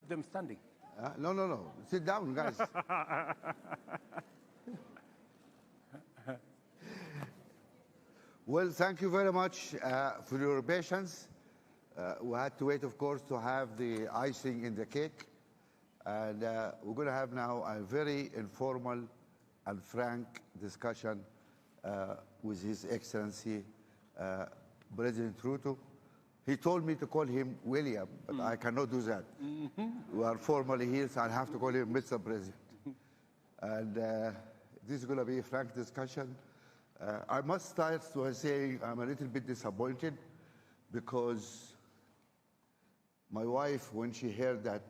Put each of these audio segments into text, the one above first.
them standing. No. Sit down, guys. Well, thank you very much for your patience. We had to wait, of course, to have the icing in the cake. And we're going to have now a very informal and frank discussion with His Excellency, President Ruto. He told me to call him William, but I cannot do that. We are formally here, so I have to call him Mr. President. And this is going to be a frank discussion. I must start by saying I'm a little bit disappointed because my wife, when she heard that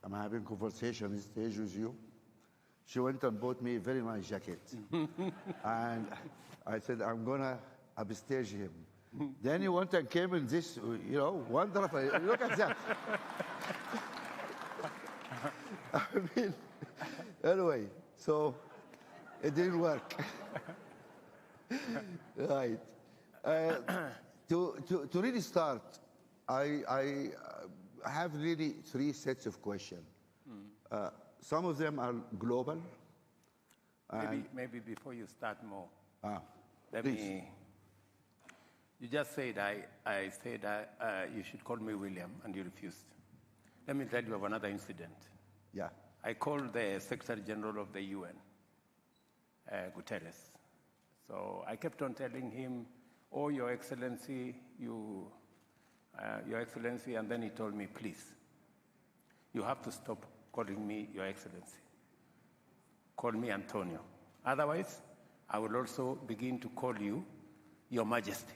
I'm having a conversation on stage with you, she went and bought me a very nice jacket. And I said, I'm going to upstage him. Then he went and came in this, wonderful. Look at that. I mean, anyway, so it didn't work. Right. To really start, I have really 3 sets of questions. Some of them are global. Maybe before you start more, please. You just said I said you should call me William, and you refused. Let me tell you of another incident. Yeah. I called the Secretary General of the UN, Guterres. So I kept on telling him, "Oh, Your Excellency, Your Excellency," and then he told me, "Please, you have to stop calling me Your Excellency. Call me Antonio. Otherwise, I will also begin to call you Your Majesty."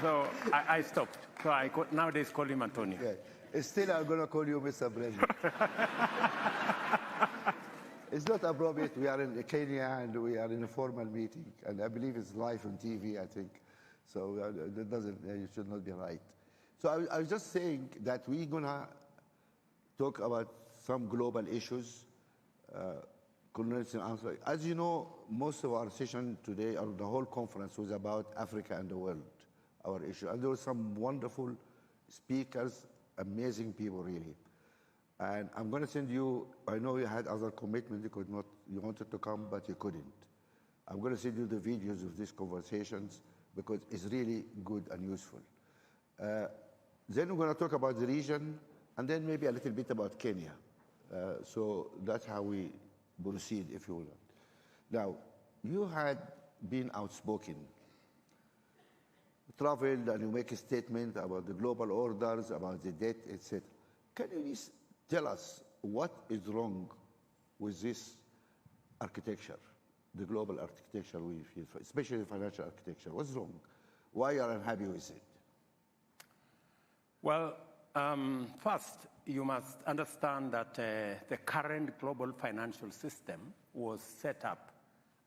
So I stopped. So nowadays call him Antonio. Yeah. Still, I'm going to call you Mr. President. It's not appropriate. We are in Kenya and we are in a formal meeting, and I believe it's live on TV, I think. So that doesn't, it should not be right. So I was just saying that we're going to talk about some global issues. As you know, most of our session today, or the whole conference, was about Africa and the world, our issue. And there were some wonderful speakers, amazing people, really. And I'm going to send you, I know you had other commitments, you wanted to come, but you couldn't. I'm going to send you the videos of these conversations because it's really good and useful. Then we're going to talk about the region, and then maybe a little bit about Kenya. So that's how we proceed, if you will. Now, you had been outspoken, traveled, and you make a statement about the global orders, about the debt, etc. Can you please tell us what is wrong with this architecture, the global architecture we feel, especially the financial architecture? What's wrong? Why are you unhappy with it? Well, first, you must understand that the current global financial system was set up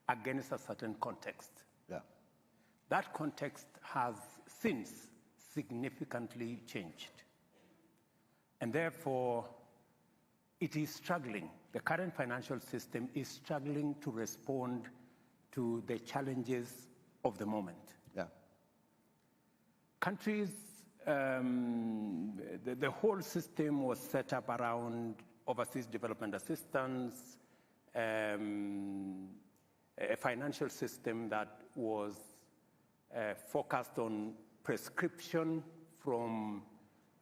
against a certain context. Yeah. That context has since significantly changed. And therefore, it is struggling. The current financial system is struggling to respond to the challenges of the moment. Yeah. Countries, the whole system was set up around overseas development assistance, a financial system that was focused on prescription from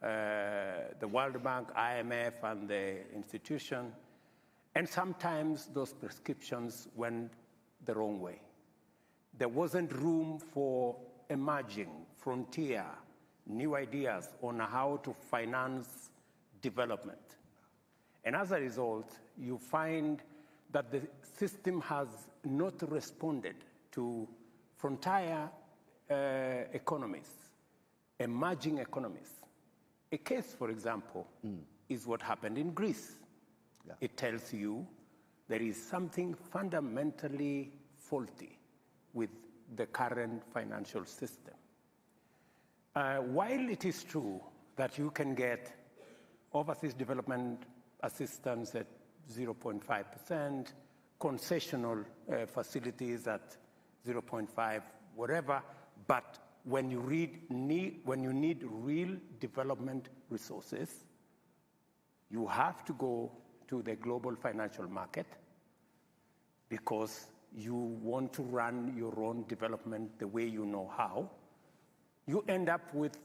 the World Bank, IMF, and the institution. And sometimes those prescriptions went the wrong way. There wasn't room for emerging, frontier, new ideas on how to finance development. And as a result, you find that the system has not responded to frontier economies, emerging economies. A case, for example, is what happened in Greece. Yeah. It tells you there is something fundamentally faulty with the current financial system. While it is true that you can get overseas development assistance at 0.5%, concessional facilities at 0.5, whatever, but when you need real development resources, you have to go to the global financial market because you want to run your own development the way you know how. You end up with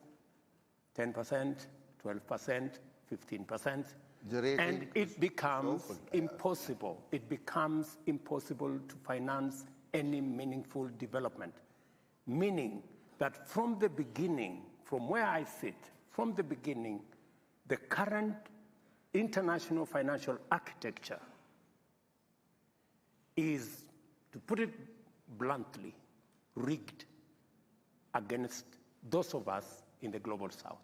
10%, 12%, 15%, and it becomes impossible. It becomes impossible to finance any meaningful development, meaning that from the beginning, from where I sit, from the beginning, the current international financial architecture is, to put it bluntly, rigged against those of us in the global south,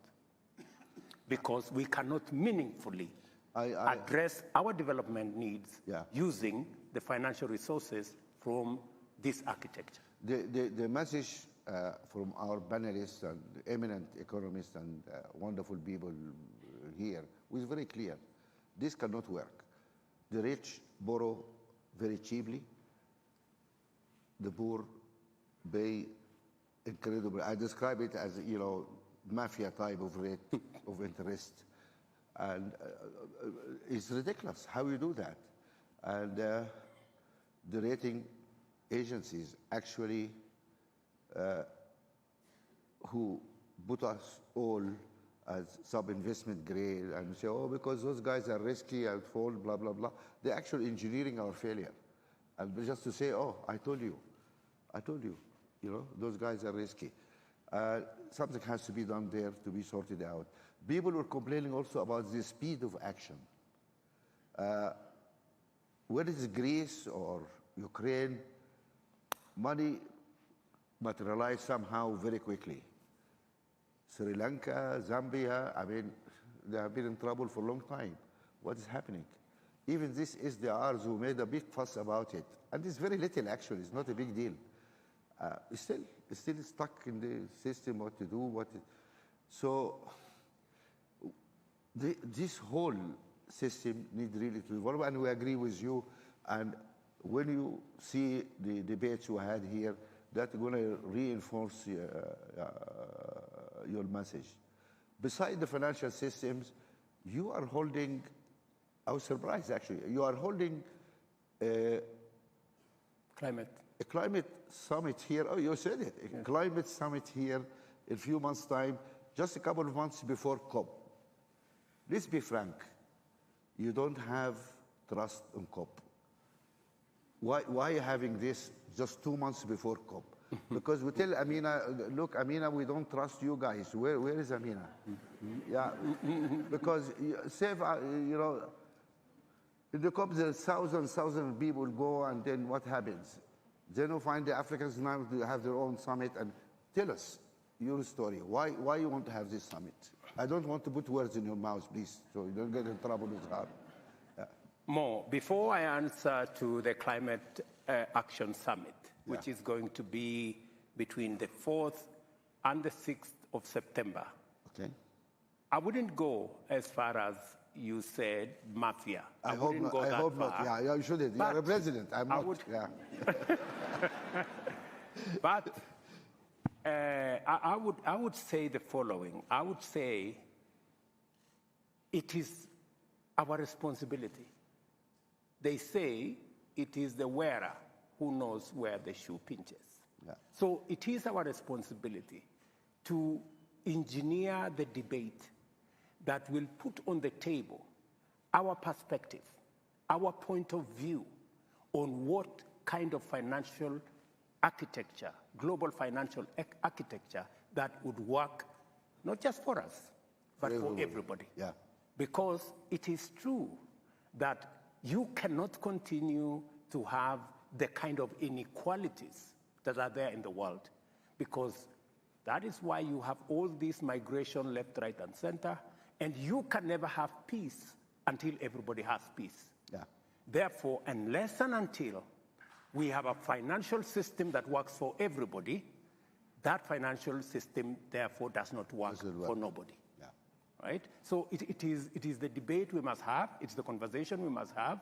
because we cannot meaningfully address our development needs using the financial resources from this architecture. The message from our panelists and eminent economists and wonderful people here was very clear. This cannot work. The rich borrow very cheaply. The poor pay incredible. I describe it as, mafia type of rate of interest. And it's ridiculous how you do that. And the rating agencies actually who put us all as sub-investment grade and say, oh, because those guys are risky and fall, blah, blah, blah. They're actually engineering our failure. And just to say, oh, I told you, those guys are risky. Something has to be done there to be sorted out. People were complaining also about the speed of action. Whether it's Greece or Ukraine, money materialized somehow very quickly. Sri Lanka, Zambia, they have been in trouble for a long time. What is happening? Even this SDRs who made a big fuss about it, and it's very little actually, it's not a big deal. It's still stuck in the system, what to do, so this whole system needs really to evolve, and we agree with you. And when you see the debates we had here, that's going to reinforce your message. Besides the financial systems, you are holding, I was surprised actually, you are holding a climate summit here. Oh, you said it. A climate summit here in a few months' time, just a couple of months before COP. Let's be frank. You don't have trust in COP. Why are you having this just 2 months before COP? Because we tell Amina, look, Amina, we don't trust you guys. Where is Amina? Yeah, because in the COP, there's thousands of people go, and then what happens? Then you find the Africans now have their own summit, and tell us your story. Why you want to have this summit? I don't want to put words in your mouth, please, so you don't get in trouble with her. More, before I answer to the Climate Action Summit, which is going to be between the 4th and the 6th of September. Okay. I wouldn't go as far as you said, mafia. I wouldn't go that far. Not. Yeah, you shouldn't. You're a president. I'm not. But I would say the following. I would say it is our responsibility. They say it is the wearer who knows where the shoe pinches. Yeah. So it is our responsibility to engineer the debate that will put on the table our perspective, our point of view on what kind of financial architecture, global financial architecture that would work not just for us, but for everybody. Yeah. Because it is true that you cannot continue to have the kind of inequalities that are there in the world, because that is why you have all this migration left, right, and center, and you can never have peace until everybody has peace. Yeah. Therefore, unless and until we have a financial system that works for everybody, that financial system, therefore, does not work for nobody. Yeah. Right? So it is the debate we must have, it's the conversation we must have,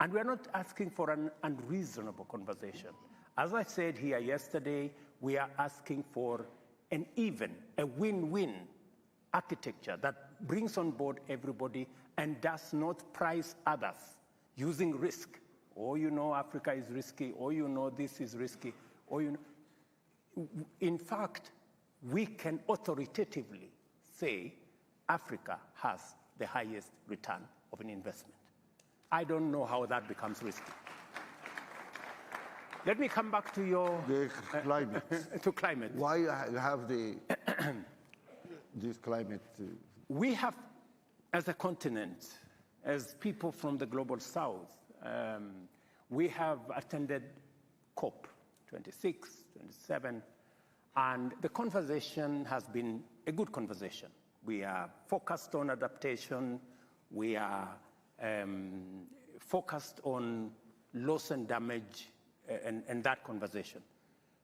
and we're not asking for an unreasonable conversation. As I said here yesterday, we are asking for and even a win-win architecture that brings on board everybody and does not price others using risk. Oh, you know, Africa is risky, or you know, this is risky, or you know. In fact, we can authoritatively say Africa has the highest return of an investment. I don't know how that becomes risky. Let me come back to your climate. to climate. Why you have this climate? We have, as a continent, as people from the global south, we have attended COP 26, 27, and the conversation has been a good conversation. We are focused on adaptation. We are focused on loss and damage and that conversation.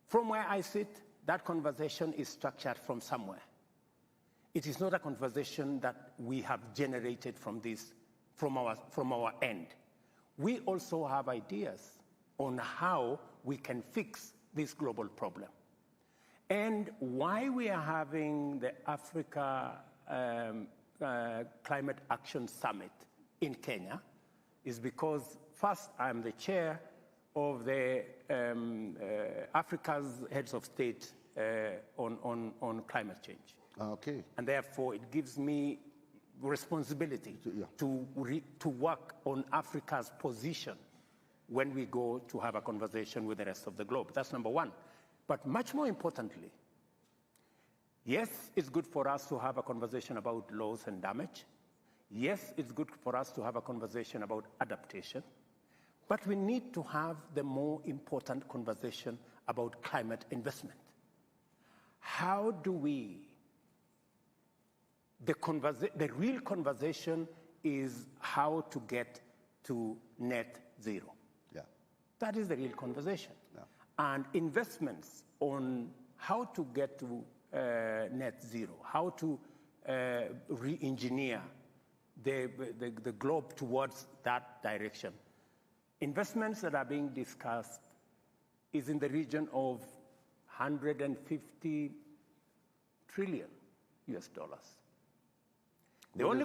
From where I sit, that conversation is structured from somewhere. It is not a conversation that we have generated from our end. We also have ideas on how we can fix this global problem. And why we are having the Africa Climate Action Summit in Kenya is because, first, I'm the chair of the Africa's heads of state on climate change. Okay. And therefore, it gives me responsibility to work on Africa's position when we go to have a conversation with the rest of the globe. That's number one. But much more importantly, yes, it's good for us to have a conversation about loss and damage. Yes, it's good for us to have a conversation about adaptation. But we need to have the more important conversation about climate investment. How do we... The real conversation is how to get to net zero. Yeah. That is the real conversation. Yeah. And investments on how to get to net zero, how to re-engineer the globe towards that direction. Investments that are being discussed is in the region of 150 trillion US dollars. The only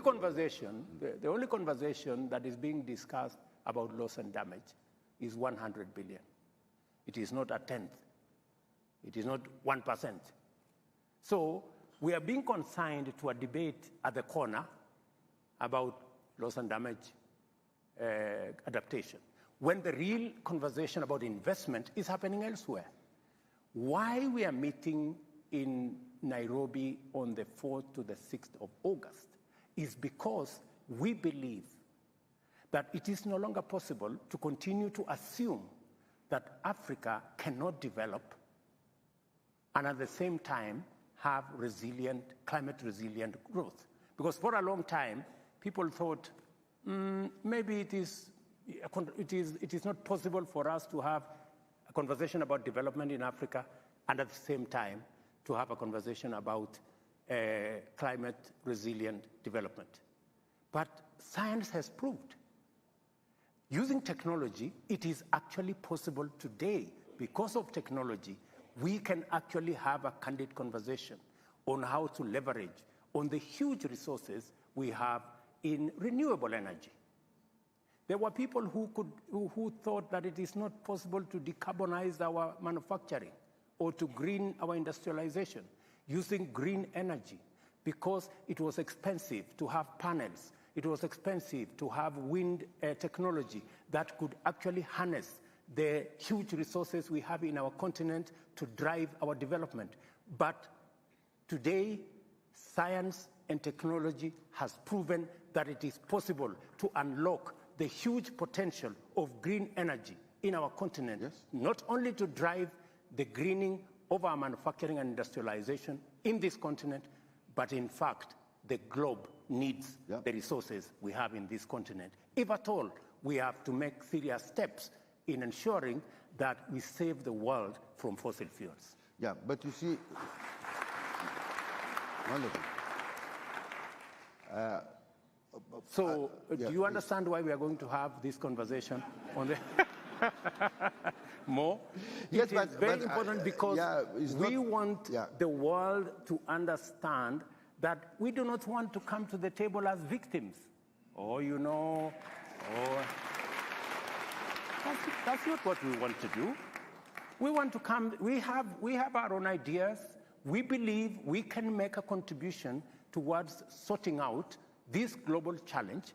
conversation that is being discussed about loss and damage is 100 billion. It is not a tenth. It is not 1%. So we are being consigned to a debate at the corner about loss and damage adaptation, when the real conversation about investment is happening elsewhere. Why we are meeting in Nairobi on the 4th to the 6th of August is because we believe that it is no longer possible to continue to assume that Africa cannot develop and at the same time have resilient, climate-resilient growth. Because for a long time, people thought maybe it is not possible for us to have a conversation about development in Africa and at the same time to have a conversation about climate-resilient development. But science has proved, using technology, it is actually possible today. Because of technology, we can actually have a candid conversation on how to leverage on the huge resources we have in renewable energy. There were people who thought that it is not possible to decarbonize our manufacturing or to green our industrialization using green energy because it was expensive to have panels. It was expensive to have wind technology that could actually harness the huge resources we have in our continent to drive our development. But today, science and technology has proven that it is possible to unlock the huge potential of green energy in our continent, yes, not only to drive the greening of our manufacturing and industrialization in this continent, but in fact, the globe needs the resources we have in this continent. If at all, we have to make serious steps in ensuring that we save the world from fossil fuels. Yeah, but you see, wonderful. Do you understand why we are going to have this conversation on the... More. Yes, It is very important because we want the world to understand that we do not want to come to the table as victims. Or, you know, or... That's not what we want to do. We want to come, we have our own ideas. We believe we can make a contribution towards sorting out this global challenge.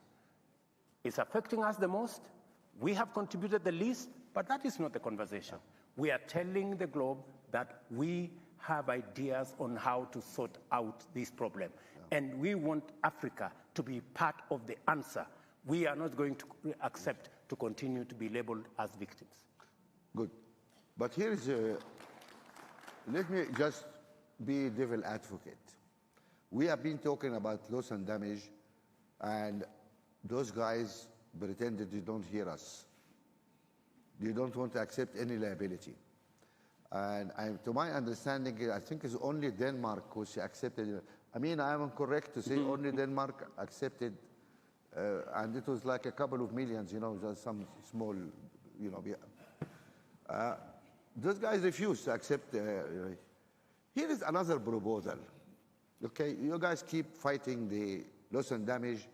It's affecting us the most. We have contributed the least, but that is not the conversation. We are telling the globe that we have ideas on how to sort out this problem. And we want Africa to be part of the answer. We are not going to accept to continue to be labeled as victims. Good. But here is let me just be devil advocate. We have been talking about loss and damage, and those guys pretended they don't hear us. They don't want to accept any liability. And to my understanding, I think it's only Denmark who accepted. I mean, I am correct to say only Denmark accepted, and it was like a couple of millions, you know, just some small, you know. Those guys refused to accept. Here is another proposal. Okay, you guys keep fighting the loss and damage.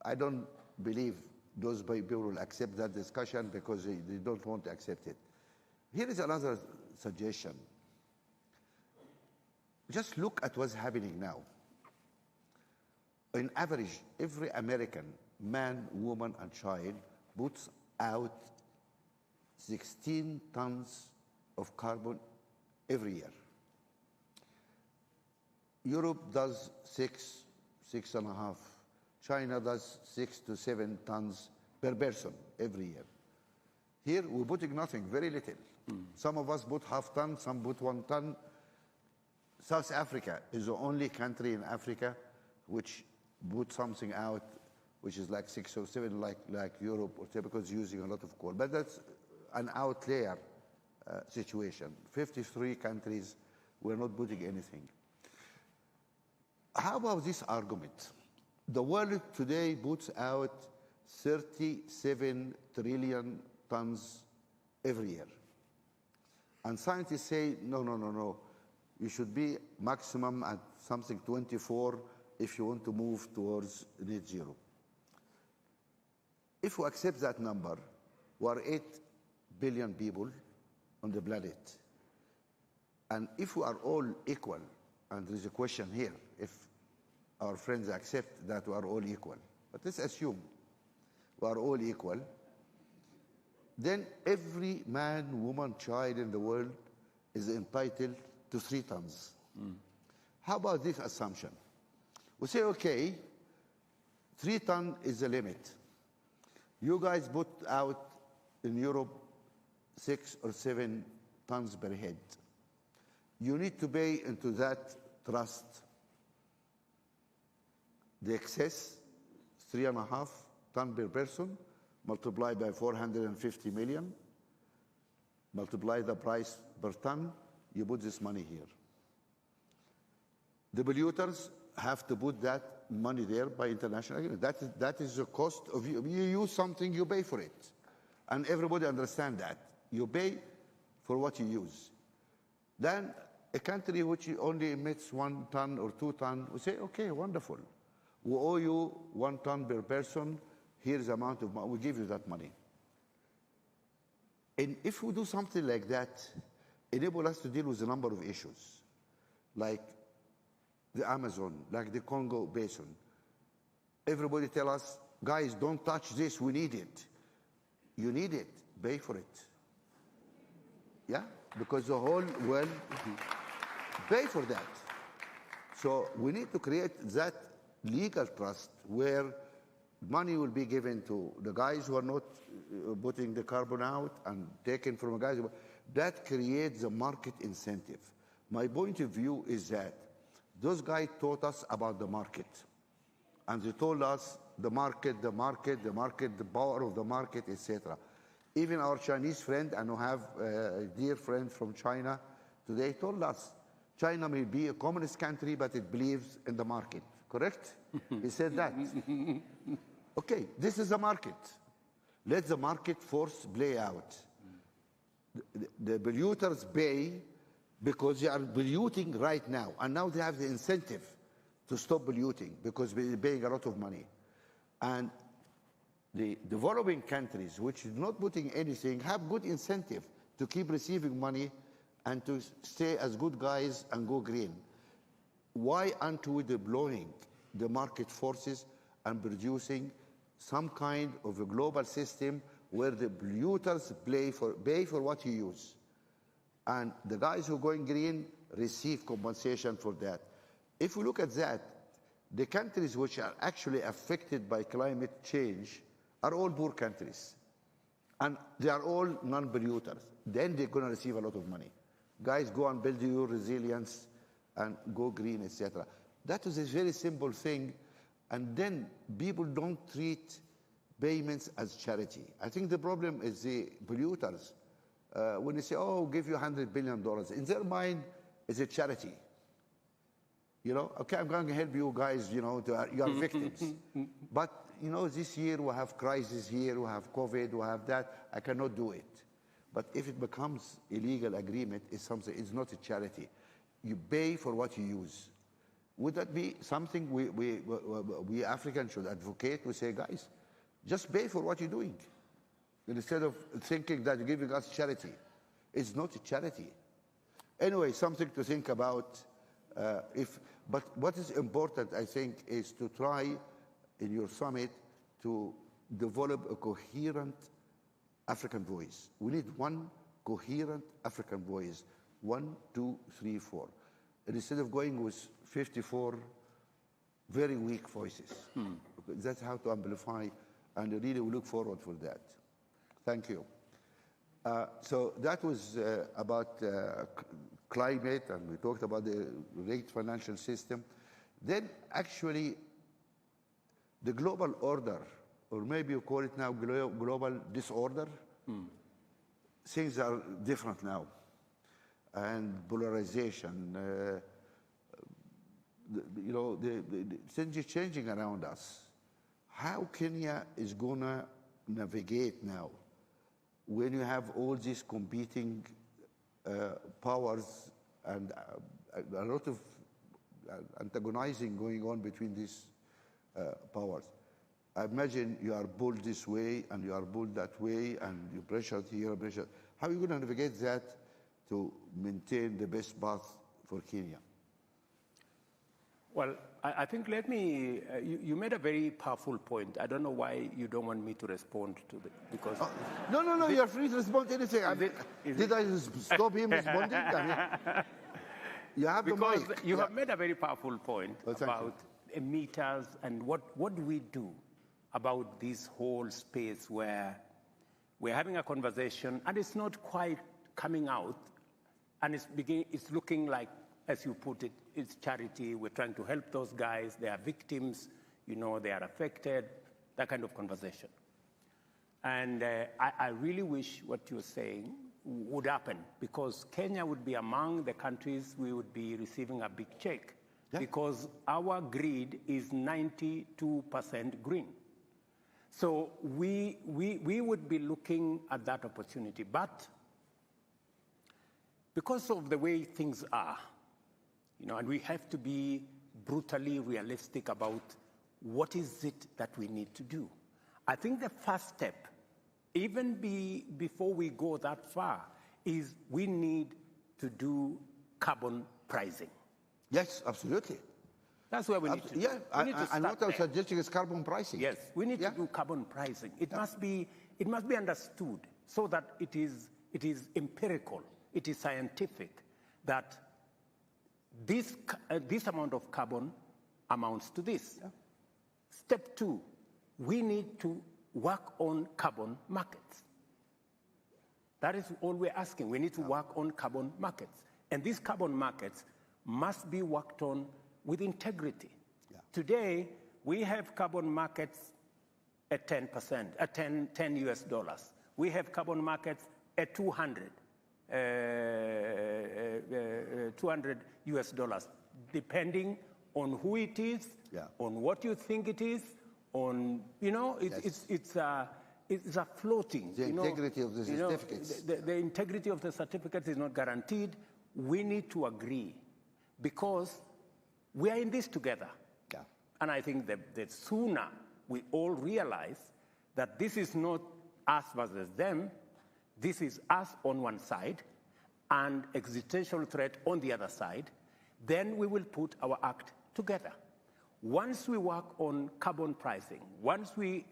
I don't believe those people will accept that discussion because they don't want to accept it. Here is another suggestion. Just look at what's happening now. On average, every American, man, woman, and child puts out 16 tons of carbon every year. Europe does 6.5. China does 6 to 7 tons per person every year. Here, we're putting nothing, very little. Some of us put half ton, some put 1 ton. South Africa is the only country in Africa which put something out, which is like 6 or 7, like Europe, or because using a lot of coal. But that's an outlier situation. 53 countries were not putting anything. How about this argument? The world today puts out 37 trillion tons every year. And scientists say, no. You should be maximum at something 24 if you want to move towards net zero. If we accept that number, we are 8 billion people on the planet. And if we are all equal, and there is a question here, if our friends accept that we are all equal, but let's assume we are all equal, then every man, woman, child in the world is entitled to 3 tons. How about this assumption? We say, okay, 3 tons is the limit. You guys put out in Europe 6 or 7 tons per head. You need to pay into that trust the excess, 3.5 tons per person, multiplied by 450 million, multiply the price per ton, you put this money here. The polluters have to put that money there by international agreement. That is the cost of you. You use something, you pay for it. And everybody understands that. You pay for what you use. Then a country which only emits 1 ton or 2 tons, we say, okay, wonderful. We owe you 1 ton per person. Here's the amount of money. We give you that money. And if we do something like that, enable us to deal with a number of issues, like the Amazon, like the Congo Basin. Everybody tell us, guys, don't touch this, we need it. You need it, pay for it. Yeah, because the whole world pay for that. So we need to create that legal trust where money will be given to the guys who are not putting the carbon out and taken from the guys. That creates a market incentive. My point of view is that those guys taught us about the market. And they told us the market, the power of the market, etc. Even our Chinese friend, and we have a dear friend from China today, told us China may be a communist country, but it believes in the market. Correct? He said that. Okay, this is a market. Let the market force play out. The polluters pay because they are polluting right now, and now they have the incentive to stop polluting because they're paying a lot of money. And the developing countries, which is not putting anything, have good incentive to keep receiving money and to stay as good guys and go green. Why aren't we deploying the market forces and producing some kind of a global system where the polluters pay for what you use? And the guys who are going green receive compensation for that. If we look at that, the countries which are actually affected by climate change are all poor countries. And they are all non-polluters. Then they're going to receive a lot of money. Guys, go and build your resilience and go green, etc. That is a very simple thing. And then people don't treat payments as charity. I think the problem is the polluters. When they say, oh, give you $100 billion, in their mind, it's a charity. You know, okay, I'm going to help you guys, you know, you are victims. But, you know, this year we have crisis here, we have COVID, we have that. I cannot do it. But if it becomes illegal agreement, it's something, it's not a charity. You pay for what you use. Would that be something we Africans should advocate? We say, guys, just pay for what you're doing. Instead of thinking that you're giving us charity. It's not a charity. Anyway, something to think about. But what is important, I think, is to try in your summit to develop a coherent African voice. We need one coherent African voice. 1, 2, 3, 4. And instead of going with 54 very weak voices. That's how to amplify, and I really look forward for that. Thank you. So that was about climate, and we talked about the rigged financial system. Then actually, the global order, or maybe you call it now global disorder, things are different now. And polarization, you know, the things are changing around us. How Kenya is going to navigate now when you have all these competing powers and a lot of antagonizing going on between these powers? I imagine you are pulled this way and you are pulled that way and you pressured here, pressured. How are you going to navigate that to maintain the best path for Kenya? Well, I think let me, you made a very powerful point. I don't know why you don't want me to respond to it, because... No, you're free to respond to anything. Did I stop him responding? You have the mic. Because you have made a very powerful point about emitters and what do we do about this whole space where we're having a conversation and it's not quite coming out, and it's looking like, as you put it, it's charity. We're trying to help those guys. They are victims. You know, they are affected. That kind of conversation. And I really wish what you're saying would happen, because Kenya would be among the countries we would be receiving a big check, because our grid is 92% green. So we would be looking at that opportunity. But because of the way things are, you know, and we have to be brutally realistic about what is it that we need to do. I think the first step, even before we go that far, is we need to do carbon pricing. Yes, absolutely. That's where we need to. Yeah, and what I'm suggesting is carbon pricing. Yes, we need to do carbon pricing. It must be understood so that it is empirical, it is scientific, that this amount of carbon amounts to this. Yeah. Step 2, we need to work on carbon markets. That is all we're asking. We need to work on carbon markets. And these carbon markets must be worked on with integrity. Yeah. Today, we have carbon markets at 10%, at 10 US dollars. We have carbon markets at 200 US dollars, depending on who it is, on what you think it is, on, you know, it's a floating. The integrity of the certificates. The integrity of the certificates is not guaranteed. We need to agree because we are in this together. Yeah. And I think that the sooner we all realize that this is not us versus them, this is us on one side and existential threat on the other side, then we will put our act together. Once we work on carbon pricing, once we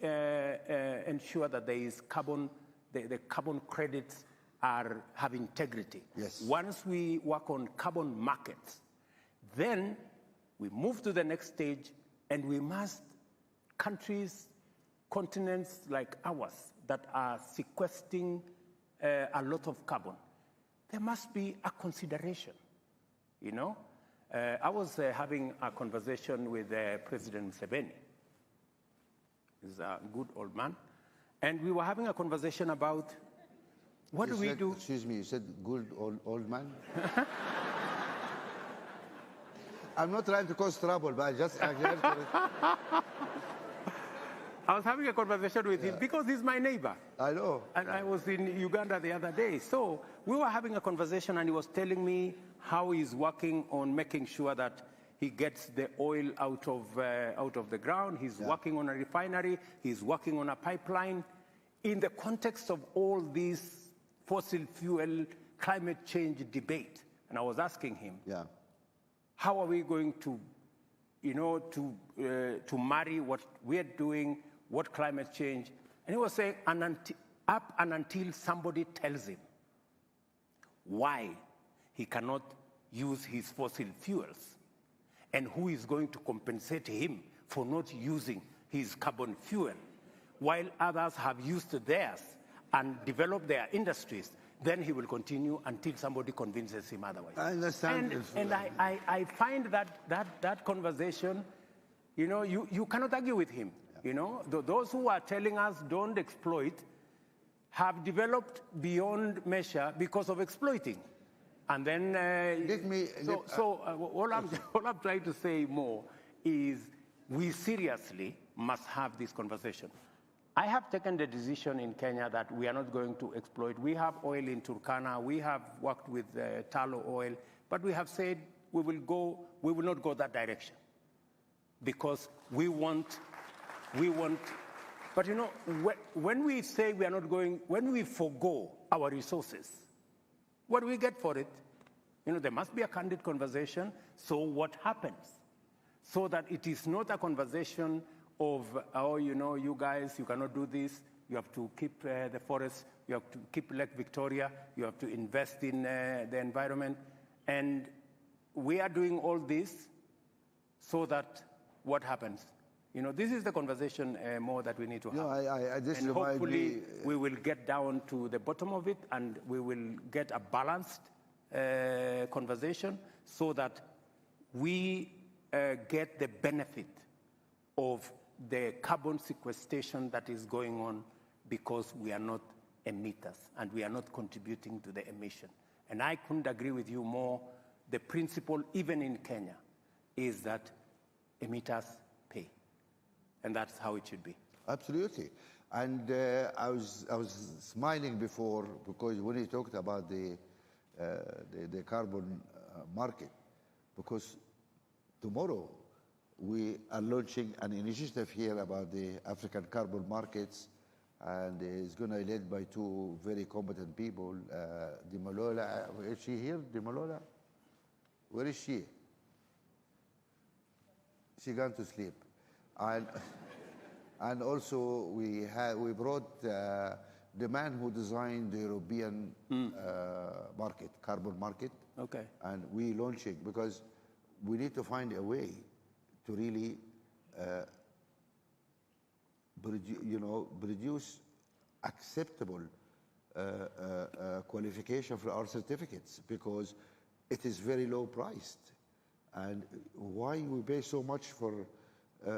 ensure that there is carbon, the carbon credits have integrity. Yes. Once we work on carbon markets, then we move to the next stage, and we must, countries, continents like ours that are sequestering a lot of carbon, there must be a consideration, you know? I was having a conversation with President Museveni. He's a good old man. And we were having a conversation about what do we do? Excuse me, you said good old man? I'm not trying to cause trouble, but I just... I was having a conversation with him because he's my neighbor. I know. And I was in Uganda the other day. So we were having a conversation, and he was telling me how he's working on making sure that he gets the oil out of the ground. He's working on a refinery. He's working on a pipeline. In the context of all this fossil fuel climate change debate, and I was asking him, how are we going to, to marry what we're doing, what climate change? And he was saying, up and until somebody tells him why he cannot use his fossil fuels, and who is going to compensate him for not using his carbon fuel, while others have used theirs and developed their industries, then he will continue until somebody convinces him otherwise. I understand. And I find that conversation, you cannot argue with him. Those who are telling us don't exploit have developed beyond measure because of exploiting. And then, all I'm trying to say more is we seriously must have this conversation. I have taken the decision in Kenya that we are not going to exploit. We have oil in Turkana. We have worked with tallow oil, but we have said we will not go that direction because we want. But when we say we are not going, when we forgo our resources, what do we get for it? There must be a candid conversation. So what happens? So that it is not a conversation of, you guys, you cannot do this. You have to keep the forest. You have to keep Lake Victoria. You have to invest in the environment. And we are doing all this so that what happens? This is the conversation more that we need to have. And hopefully we will get down to the bottom of it, and we will get a balanced conversation so that we get the benefit of the carbon sequestration that is going on because we are not emitters and we are not contributing to the emission. And I couldn't agree with you more. The principle, even in Kenya, is that emitters pay. And that's how it should be. Absolutely. And I was smiling before because when you talked about the carbon market, because tomorrow we are launching an initiative here about the African carbon markets, and it's going to be led by two very competent people. Dimalola, is she here? Dimalola? Where is she? She gone to sleep. And also we brought the man who designed the European carbon market. Okay. And we launched it because we need to find a way to really produce acceptable qualification for our certificates, because it is very low priced. And why we pay so much for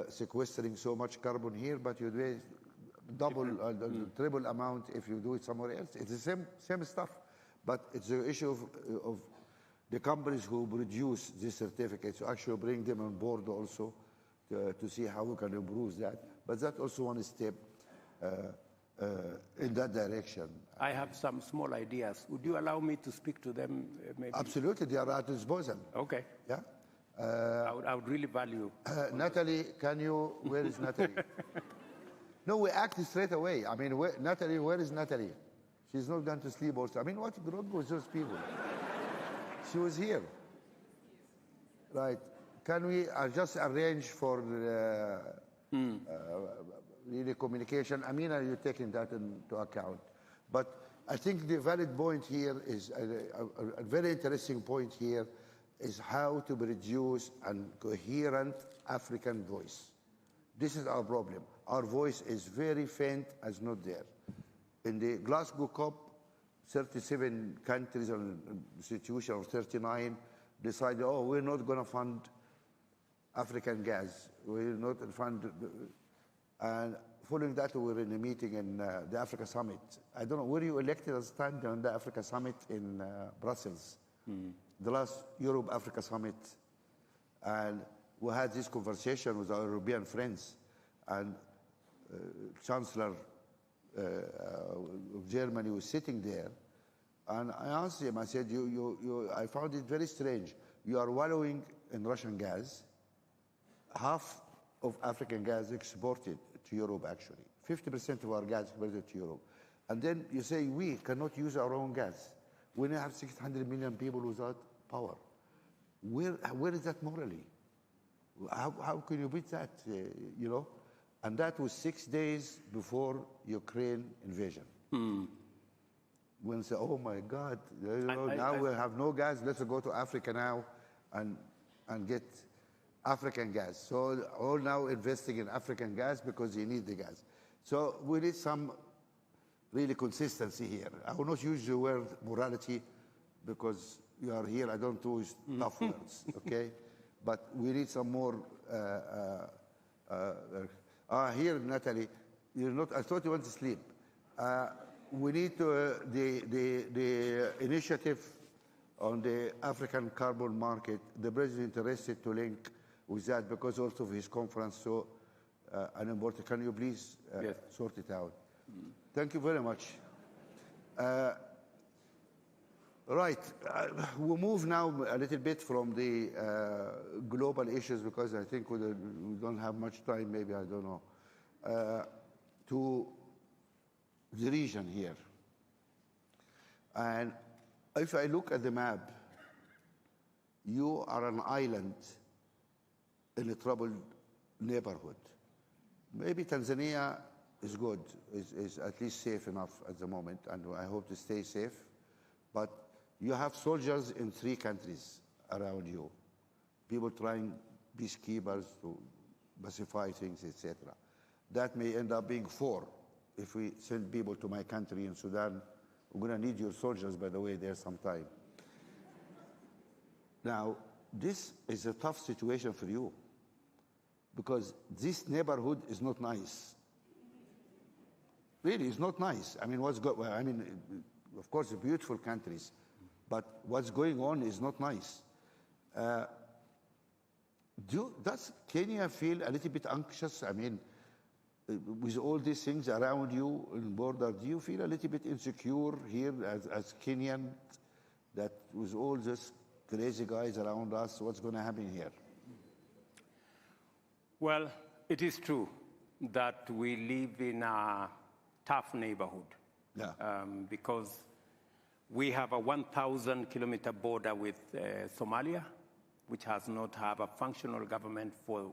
sequestering so much carbon here, but you pay double, triple amount if you do it somewhere else? It's the same stuff, but it's the issue of the companies who produce these certificates to actually bring them on board also to see how we can improve that. But that's also one step in that direction. I have some small ideas. Would you allow me to speak to them maybe? Absolutely, they are at disposal. Okay. Yeah. I would really value. Natalie, where is Natalie? No, we acted straight away. I mean, Natalie, where is Natalie? She's not going to sleep also. I mean, what's wrong with those people? She was here. Right. Can we just arrange for really communication? I mean, are you taking that into account? But I think the valid point here is, a very interesting point here, is how to produce a coherent African voice. This is our problem. Our voice is very faint, as not there. In the Glasgow COP, 37 countries or institutions, or 39, decided, oh, we're not going to fund African gas. We're not fund. And following that, we were in a meeting in the Africa Summit. I don't know, were you elected as time on the Africa Summit in Brussels? The last Europe-Africa Summit. And we had this conversation with our European friends. And Chancellor of Germany was sitting there. And I asked him, I said, I found it very strange. You are wallowing in Russian gas. Half of African gas exported to Europe, actually. 50% of our gas exported to Europe. And then you say, we cannot use our own gas. We now have 600 million people without power. Where is that morally? How can you beat that, you know? And that was 6 days before Ukraine invasion. When they say, oh my God, now we have no gas, let's go to Africa now and get African gas. So all now investing in African gas because they need the gas. So we need some really consistency here. I will not use the word morality because you are here, I don't use tough words, okay? But we need some more, here, Natalie, you're not, I thought you went to sleep. We need the initiative on the African carbon market. The president is interested to link with that because also of his conference, so important. Can you please yes. sort it out? Thank you very much. Right, we'll move now a little bit from the global issues because I think we don't have much time, maybe, I don't know, to the region here. And if I look at the map, you are an island in a troubled neighborhood. Maybe Tanzania is good, is at least safe enough at the moment, and I hope to stay safe. But you have soldiers in 3 countries around you, people trying, peacekeepers, to pacify things, etc. That may end up being 4. If we send people to my country in Sudan, we're going to need your soldiers, by the way, there sometime. Now, this is a tough situation for you because this neighborhood is not nice. Really, it's not nice. I mean, of course, beautiful countries, but what's going on is not nice. Does Kenya feel a little bit anxious? I mean, with all these things around you on the border, do you feel a little bit insecure here as Kenyan, that with all these crazy guys around us, what's going to happen here? Well, it is true that we live in a tough neighborhood. Yeah. Because we have a 1,000-kilometer border with Somalia, which has not had a functional government for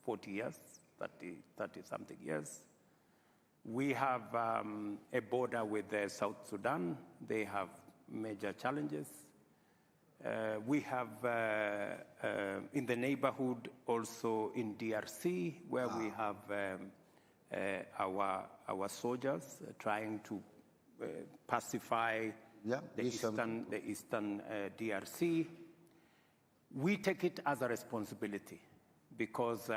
40 years. 30-something years. We have a border with South Sudan. They have major challenges. We have in the neighborhood also in DRC, where we have our soldiers trying to pacify the eastern DRC. We take it as a responsibility because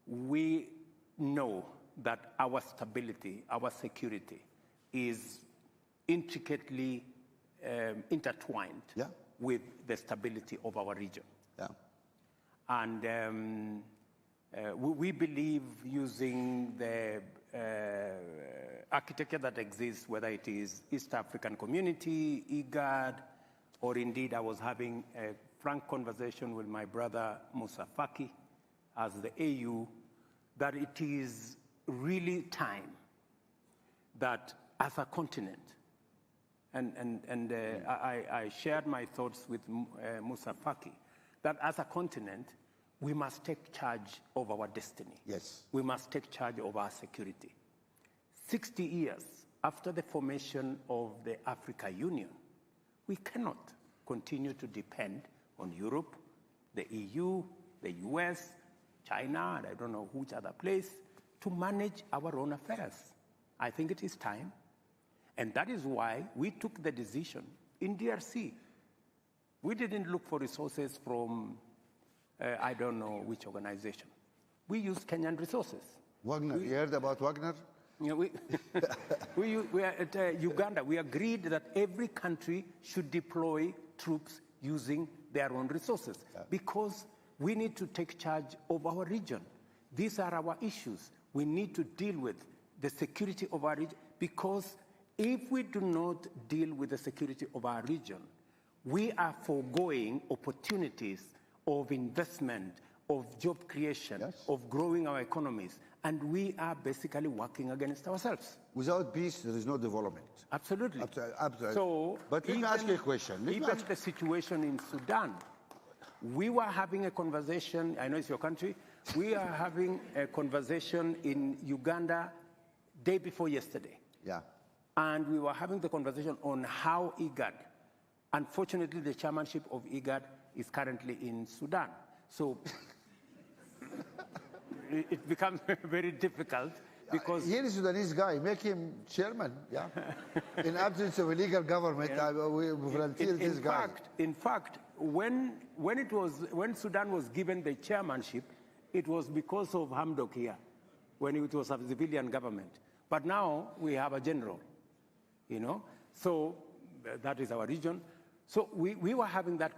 we know that our stability, our security is intricately intertwined with the stability of our region. Yeah. And we believe using the architecture that exists, whether it is East African Community, IGAD, or indeed I was having a frank conversation with my brother Musa Faki as the AU, that it is really time that as a continent, and I shared my thoughts with Musa Faki, that as a continent, we must take charge of our destiny. Yes. We must take charge of our security. 60 years after the formation of the Africa Union, we cannot continue to depend on Europe, the EU, the US, China, and I don't know which other place, to manage our own affairs. I think it is time. And that is why we took the decision in DRC. We didn't look for resources from, I don't know which organization. We used Kenyan resources. Wagner, you heard about Wagner? You know, we are at Uganda. We agreed that every country should deploy troops using their own resources because we need to take charge of our region. These are our issues. We need to deal with the security of our region because if we do not deal with the security of our region, we are foregoing opportunities of investment, of job creation, of growing our economies, and we are basically working against ourselves. Without peace, there is no development. Absolutely. Absolutely. So, but let me ask you a question. Even the situation in Sudan, we were having a conversation, I know it's your country, we are having a conversation in Uganda day before yesterday. Yeah. And we were having the conversation on how IGAD, unfortunately the chairmanship of IGAD is currently in Sudan. So it becomes very difficult because... Here is a Sudanese guy, make him chairman, yeah? In absence of a legal government, we volunteer this guy. In fact, when Sudan was given the chairmanship, it was because of Hamdok here, when it was a civilian government. But now we have a general, you know? So that is our region. So we were having that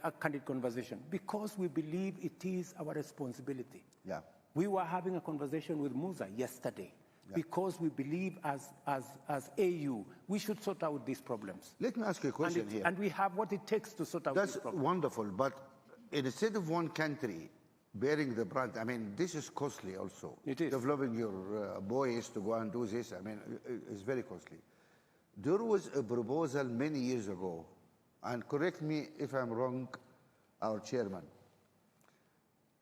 a candid conversation because we believe it is our responsibility. Yeah. We were having a conversation with Musa yesterday because we believe as AU, we should sort out these problems. Let me ask you a question here. And we have what it takes to sort out these problems. That's wonderful, but instead of one country bearing the brunt, I mean, this is costly also. It is. Developing your boys to go and do this, I mean, it's very costly. There was a proposal many years ago, and correct me if I'm wrong, our chairman.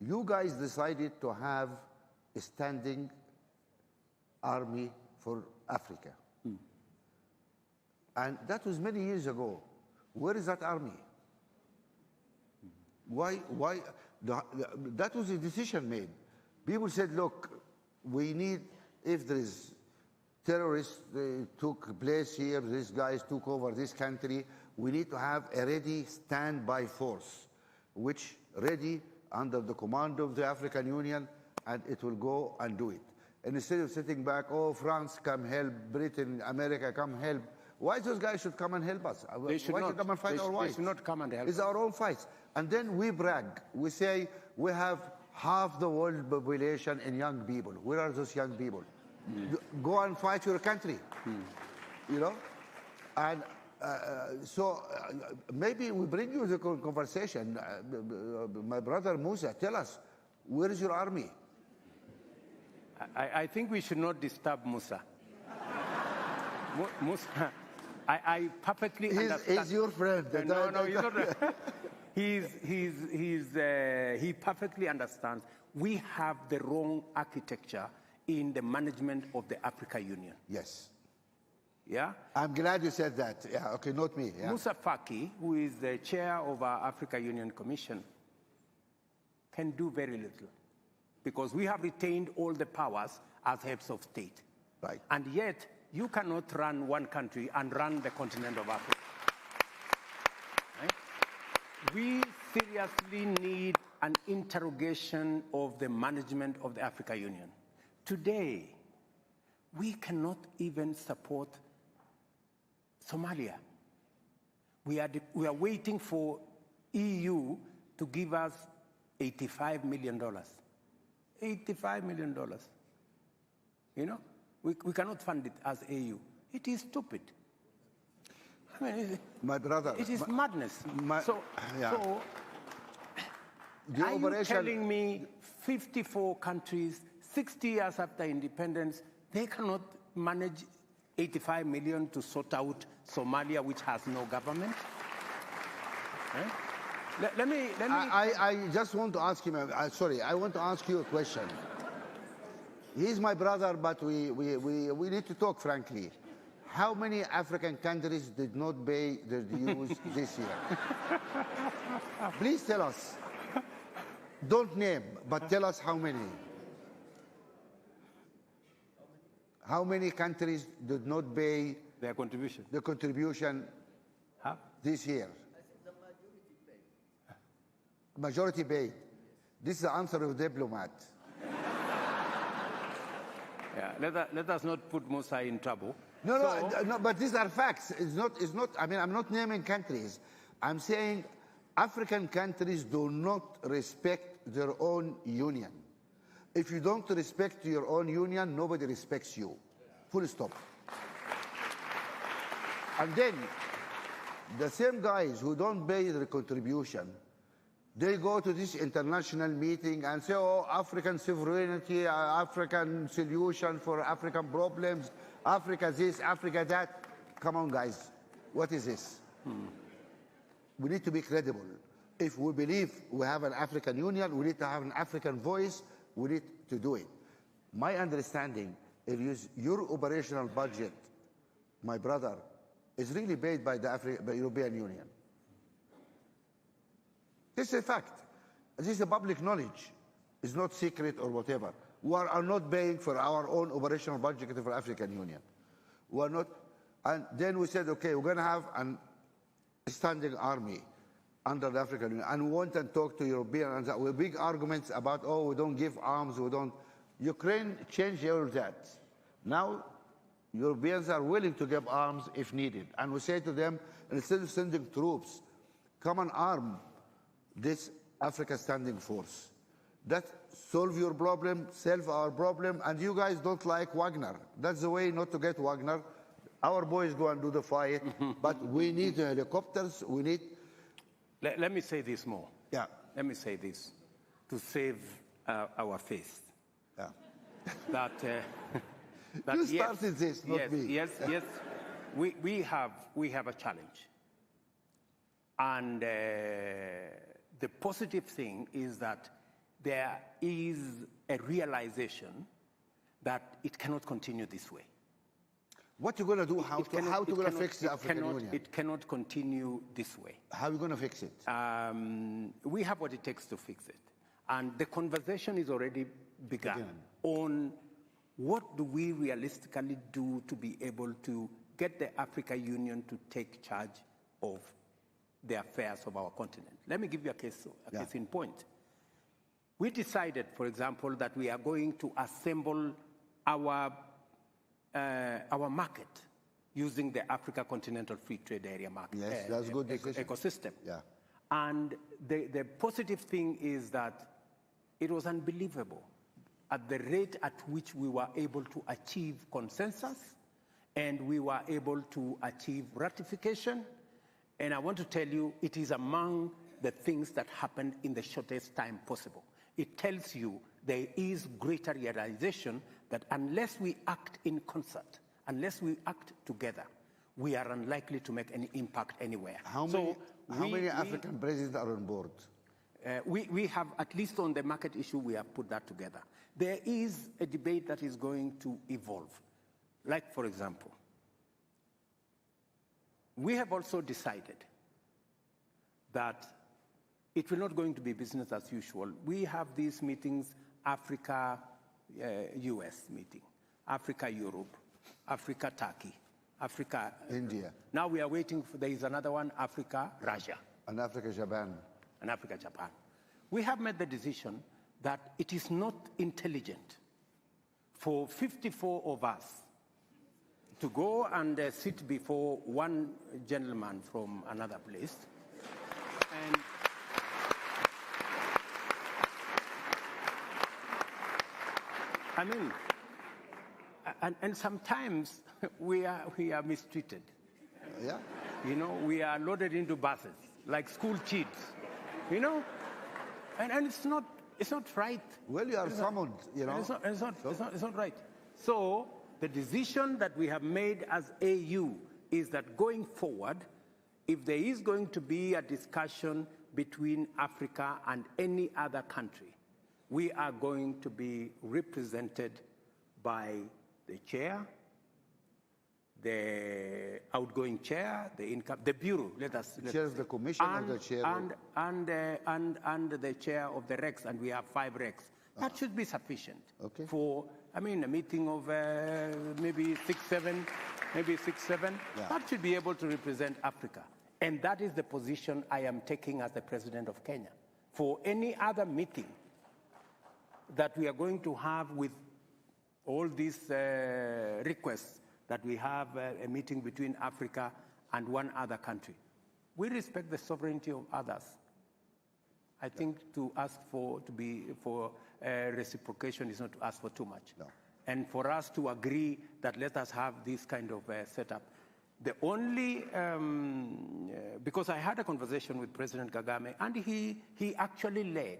You guys decided to have a standing army for Africa. And that was many years ago. Where is that army? Why? That was a decision made. People said, look, we need, if there is terrorists took place here, these guys took over this country, we need to have a ready standby force, which ready under the command of the African Union, and it will go and do it. And instead of sitting back, oh, France, come help, Britain, America, come help, why those guys should come and help us? They should not come and fight our wives? They should not come and help us. It's our own fights. And then we brag. We say we have half the world population in young people. Where are those young people? Go and fight your country. You know? And so maybe we bring you the conversation. My brother Musa, tell us, where is your army? I think we should not disturb Musa. Musa, I perfectly understand. He's your friend. No, he's not. He perfectly understands. We have the wrong architecture in the management of the Africa Union. Yes. Yeah? I'm glad you said that. Yeah, okay, not me. Yeah. Musa Faki, who is the chair of our Africa Union Commission, can do very little because we have retained all the powers as heads of state. Right. And yet, you cannot run one country and run the continent of Africa. Right? We seriously need an interrogation of the management of the Africa Union. Today, we cannot even support Somalia. We are waiting for EU to give us $85 million. $85 million. You know? We cannot fund it as AU. It is stupid. I mean, My brother. it is madness. So the are operation, you telling me 54 countries, 60 years after independence, they cannot manage 85 million to sort out Somalia, which has no government? Eh? Let me. I just want to ask him, sorry, I want to ask you a question. He's my brother, but we need to talk frankly. How many African countries did not pay their dues this year? Please tell us. Don't name, but tell us how many. How many countries did not pay their contribution? The contribution this year. The majority paid. Majority paid. This is the answer of a diplomat. Yeah, let us not put Musa in trouble. No, but these are facts. It's not, I mean, I'm not naming countries. I'm saying African countries do not respect their own union. If you don't respect your own union, nobody respects you. Full stop. And then, the same guys who don't pay their contribution, they go to this international meeting and say, oh, African sovereignty, African solution for African problems, Africa this, Africa that. Come on, guys. What is this? We need to be credible. If we believe we have an African Union, we need to have an African voice, we need to do it. My understanding is your operational budget, my brother, is really paid by the European Union. This is a fact. This is a public knowledge. It's not secret or whatever. We are not paying for our own operational budget for the African Union. We are not. And then we said, okay, we're going to have a standing army under the African Union. And we want to talk to Europeans with big arguments about, oh, we don't give arms, we don't. Ukraine changed all that. Now, Europeans are willing to give arms if needed. And we say to them, instead of sending troops, come and arm this Africa Standing Force. That solve your problem, solve our problem, and you guys don't like Wagner. That's the way not to get Wagner. Our boys go and do the fight, but we need helicopters, we need... Let me say this more. Yeah. Let me say this to save our face. Yeah. That you started this, not me. Yes. We have a challenge. And the positive thing is that there is a realization that it cannot continue this way. What you going to do? How you going to fix the African Union? It cannot continue this way. How are you going to fix it? We have what it takes to fix it. And the conversation is already begun on what do we realistically do to be able to get the African Union to take charge of the affairs of our continent. Let me give you a case in point. We decided, for example, that we are going to assemble our market using the Africa Continental Free Trade Area market. Yes, that's good decision. Ecosystem. Yeah. And the positive thing is that it was unbelievable at the rate at which we were able to achieve consensus and we were able to achieve ratification. And I want to tell you, it is among the things that happened in the shortest time possible. It tells you there is greater realization that unless we act in concert, unless we act together, we are unlikely to make any impact anywhere. How many African presidents are on board? We have, at least on the market issue, we have put that together. There is a debate that is going to evolve. Like, for example, we have also decided that it will not going to be business as usual. We have these meetings, Africa, US meeting, Africa, Europe, Africa, Turkey, Africa, India. Now we are waiting for, there is another one, Africa, Russia. And Africa, Japan. And Africa, Japan. We have made the decision that it is not intelligent for 54 of us to go and sit before one gentleman from another place. And I mean, And sometimes we are mistreated. Yeah. You know, we are loaded into buses like school kids. You know, and it's not right. Well, you are summoned, you know. It's not right. So the decision that we have made as AU is that going forward, if there is going to be a discussion between Africa and any other country, we are going to be represented by the chair, the outgoing chair, the bureau. Chair of the commission or the chair? And the chair of the REX, and we have 5 REX. That should be sufficient for, I mean, a meeting of maybe 6, 7. Yeah. That should be able to represent Africa. And that is the position I am taking as the president of Kenya. For any other meeting that we are going to have with all these requests, that we have a meeting between Africa and one other country. We respect the sovereignty of others. I think to ask for reciprocation is not to ask for too much. No. And for us to agree that let us have this kind of setup. The only, because I had a conversation with President Kagame, and he actually led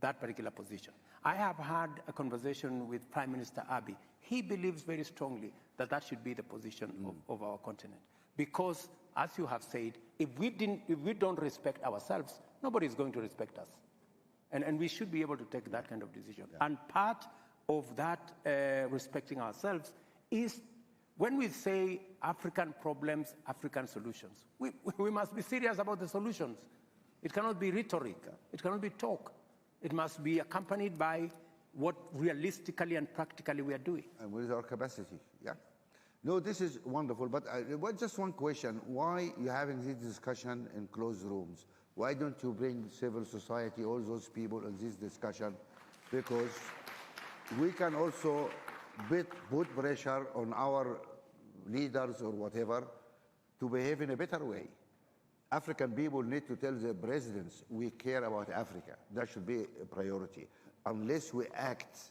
that particular position. I have had a conversation with Prime Minister Abiy. He believes very strongly that that should be the position of our continent. Because, as you have said, if we don't respect ourselves, nobody is going to respect us. And we should be able to take that kind of decision. Yeah. And part of that respecting ourselves is when we say African problems, African solutions. We must be serious about the solutions. It cannot be rhetoric. It cannot be talk. It must be accompanied by what realistically and practically we are doing. And with our capacity, yeah. No, this is wonderful, but just one question. Why are you having this discussion in closed rooms? Why don't you bring civil society, all those people in this discussion? Because we can also put pressure on our leaders or whatever to behave in a better way. African people need to tell their presidents, we care about Africa. That should be a priority. Unless we act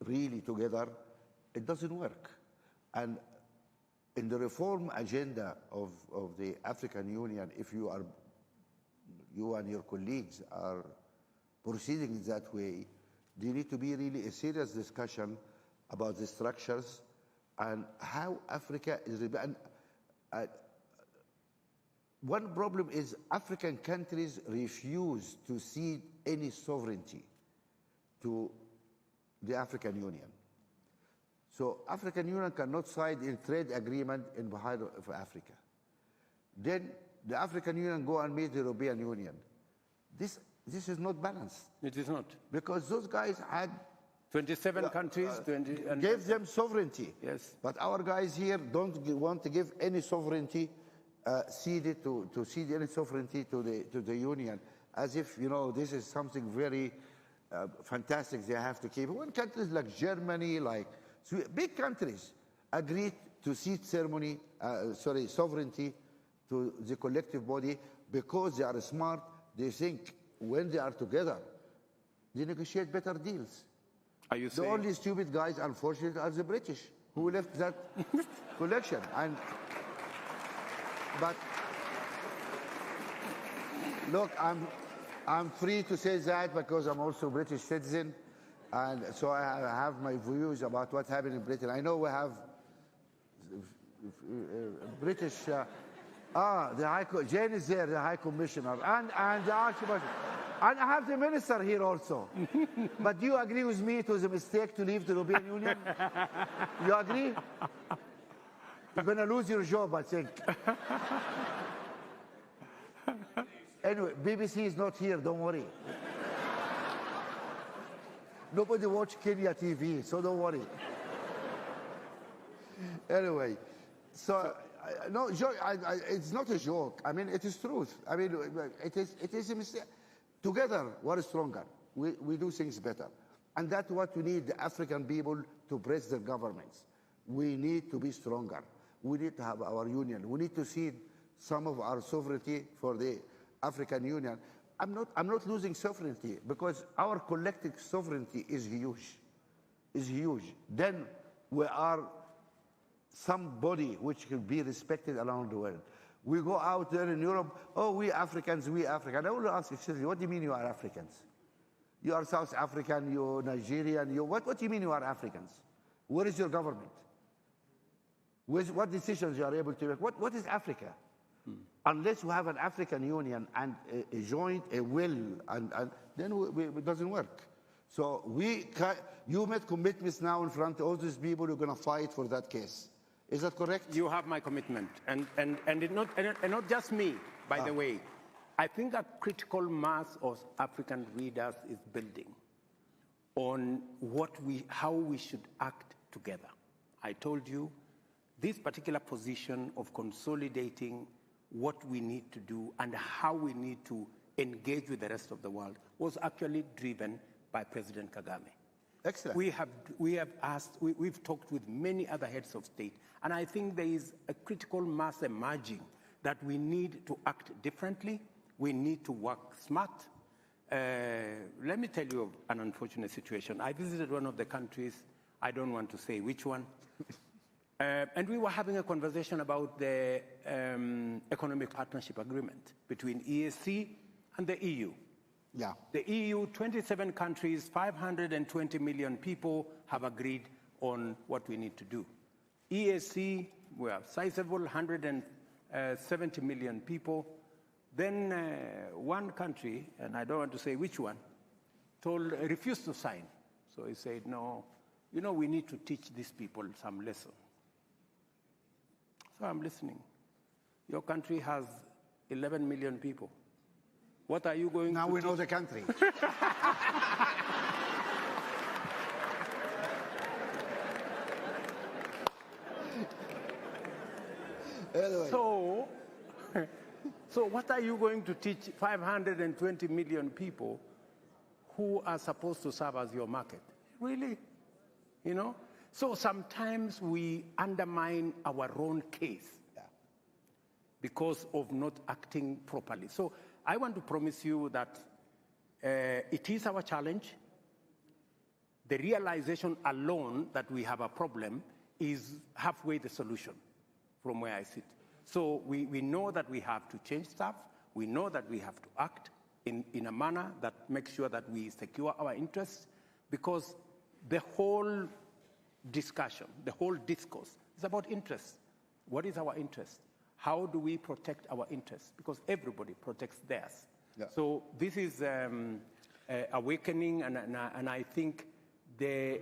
really together, it doesn't work. And in the reform agenda of the African Union, if you and your colleagues are proceeding that way, there need to be really a serious discussion about the structures and how Africa is. One problem is African countries refuse to cede any sovereignty to the African Union. So African Union cannot sign a trade agreement in behalf of Africa. Then the African Union go and meet the European Union. This is not balanced. It is not. Because those guys had 27 countries, gave them sovereignty. Yes. But our guys here don't want to give any sovereignty, cede any sovereignty to the Union, as if, you know, this is something very fantastic they have to keep. When countries like Germany, like big countries, agreed to cede sovereignty to the collective body because they are smart. They think when they are together, they negotiate better deals. Are you saying? The only stupid guys, unfortunately, are the British, who left that collection. But look, I'm free to say that because I'm also a British citizen, and so I have my views about what happened in Britain. I know we have British. Jane is there, the High Commissioner, and the Archbishop. And I have the minister here also. But do you agree with me it was a mistake to leave the European Union? You agree? You're going to lose your job, I think. Anyway, BBC is not here, don't worry. Nobody watch Kenya TV, so don't worry. Anyway, so no, it's not a joke. I mean, it is truth. I mean, it is a mistake. Together, we're stronger. We do things better. And that's what we need the African people to press their governments. We need to be stronger. We need to have our union. We need to cede some of our sovereignty for the African Union. I'm not losing sovereignty because our collective sovereignty is huge. Then We are somebody which can be respected around the world. We go out there in Europe, oh, we Africans, we African. I want to ask you, seriously, what do you mean you are Africans? You are South African, you're Nigerian, what do you mean you are Africans? Where is your government? What decisions you are able to make? What is Africa? Unless you have an African Union and a joint, a will, and then it doesn't work. So you made commitments now in front of all these people who are going to fight for that case. Is that correct? You have my commitment, and not just me, by the way. I think a critical mass of African leaders is building on how we should act together. I told you, this particular position of consolidating what we need to do and how we need to engage with the rest of the world was actually driven by President Kagame. Excellent. We've talked with many other heads of state, and I think there is a critical mass emerging that we need to act differently. We need to work smart. Let me tell you of an unfortunate situation. I visited one of the countries, I don't want to say which one, and we were having a conversation about the economic partnership agreement between EAC and the EU. Yeah. The EU, 27 countries, 520 million people have agreed on what we need to do. EAC, we are sizable, 170 million people. Then one country, and I don't want to say which one, refused to sign. So he said, no, we need to teach these people some lesson. So I'm listening. Your country has 11 million people. What are you going now to we teach? know the country. Anyway. So what are you going to teach 520 million people who are supposed to serve as your market? Really? So sometimes we undermine our own case because of not acting properly. So I want to promise you that it is our challenge. The realization alone that we have a problem is halfway the solution from where I sit. So we know that we have to change stuff. We know that we have to act in a manner that makes sure that we secure our interests, because the whole discussion, the whole discourse is about interests. What is our interest? How do we protect our interests? Because everybody protects theirs. Yeah. So this is awakening, and I think the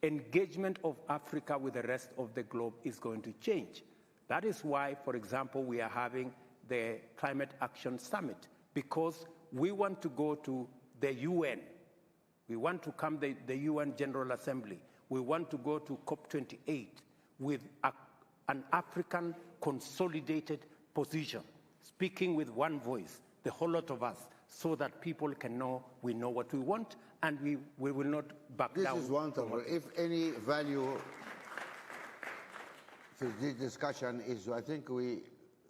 engagement of Africa with the rest of the globe is going to change. That is why, for example, we are having the Climate Action Summit, because we want to go to the UN. We want to come to the UN General Assembly. We want to go to COP28 with an African consolidated position, speaking with one voice, the whole lot of us, so that people can know we know what we want, and we will not back down. This is wonderful. If any value to this discussion is, I think we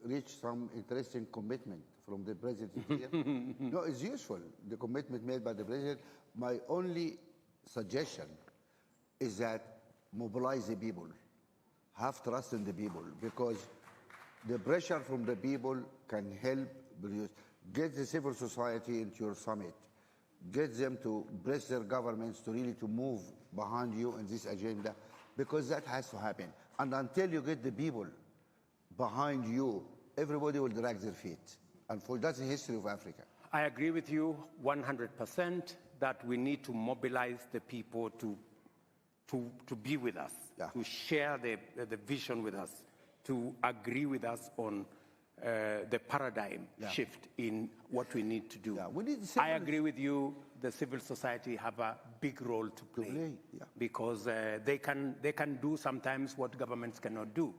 reached some interesting commitment from the president here. No, it's useful, the commitment made by the president. My only suggestion is that mobilize the people, have trust in the people, because the pressure from the people can help produce. Get the civil society into your summit. Get them to press their governments to really to move behind you in this agenda, because that has to happen. And until you get the people behind you, everybody will drag their feet. And that's the history of Africa. I agree with you 100% that we need to mobilize the people to be with us, to share the vision with us, to agree with us on the paradigm shift in what we need to do. I agree with you, the civil society have a big role to play, because they can do sometimes what governments cannot do.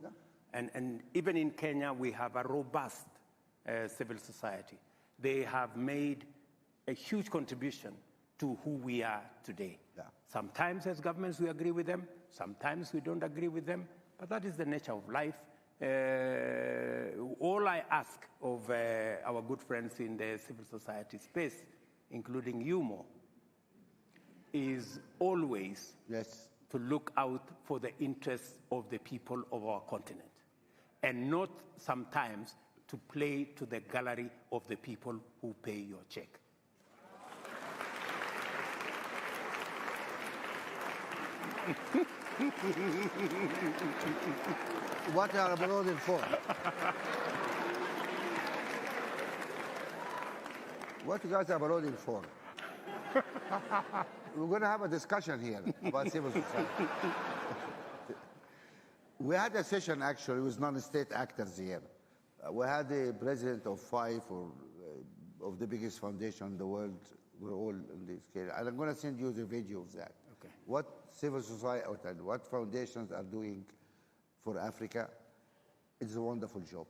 And even in Kenya, we have a robust civil society. They have made a huge contribution to who we are today. Sometimes as governments we agree with them, sometimes we don't agree with them, but that is the nature of life. All I ask of our good friends in the civil society space, including you, Mo, is always to look out for the interests of the people of our continent, and not sometimes to play to the gallery of the people who pay your check. What are applauding for? What you guys are applauding for? We're going to have a discussion here about civil society. We had a session actually with non-state actors here. We had the president of 5 of the biggest foundation in the world. We're all in this case. And I'm going to send you the video of that. Okay. What civil society and what foundations are doing for Africa, it's a wonderful job.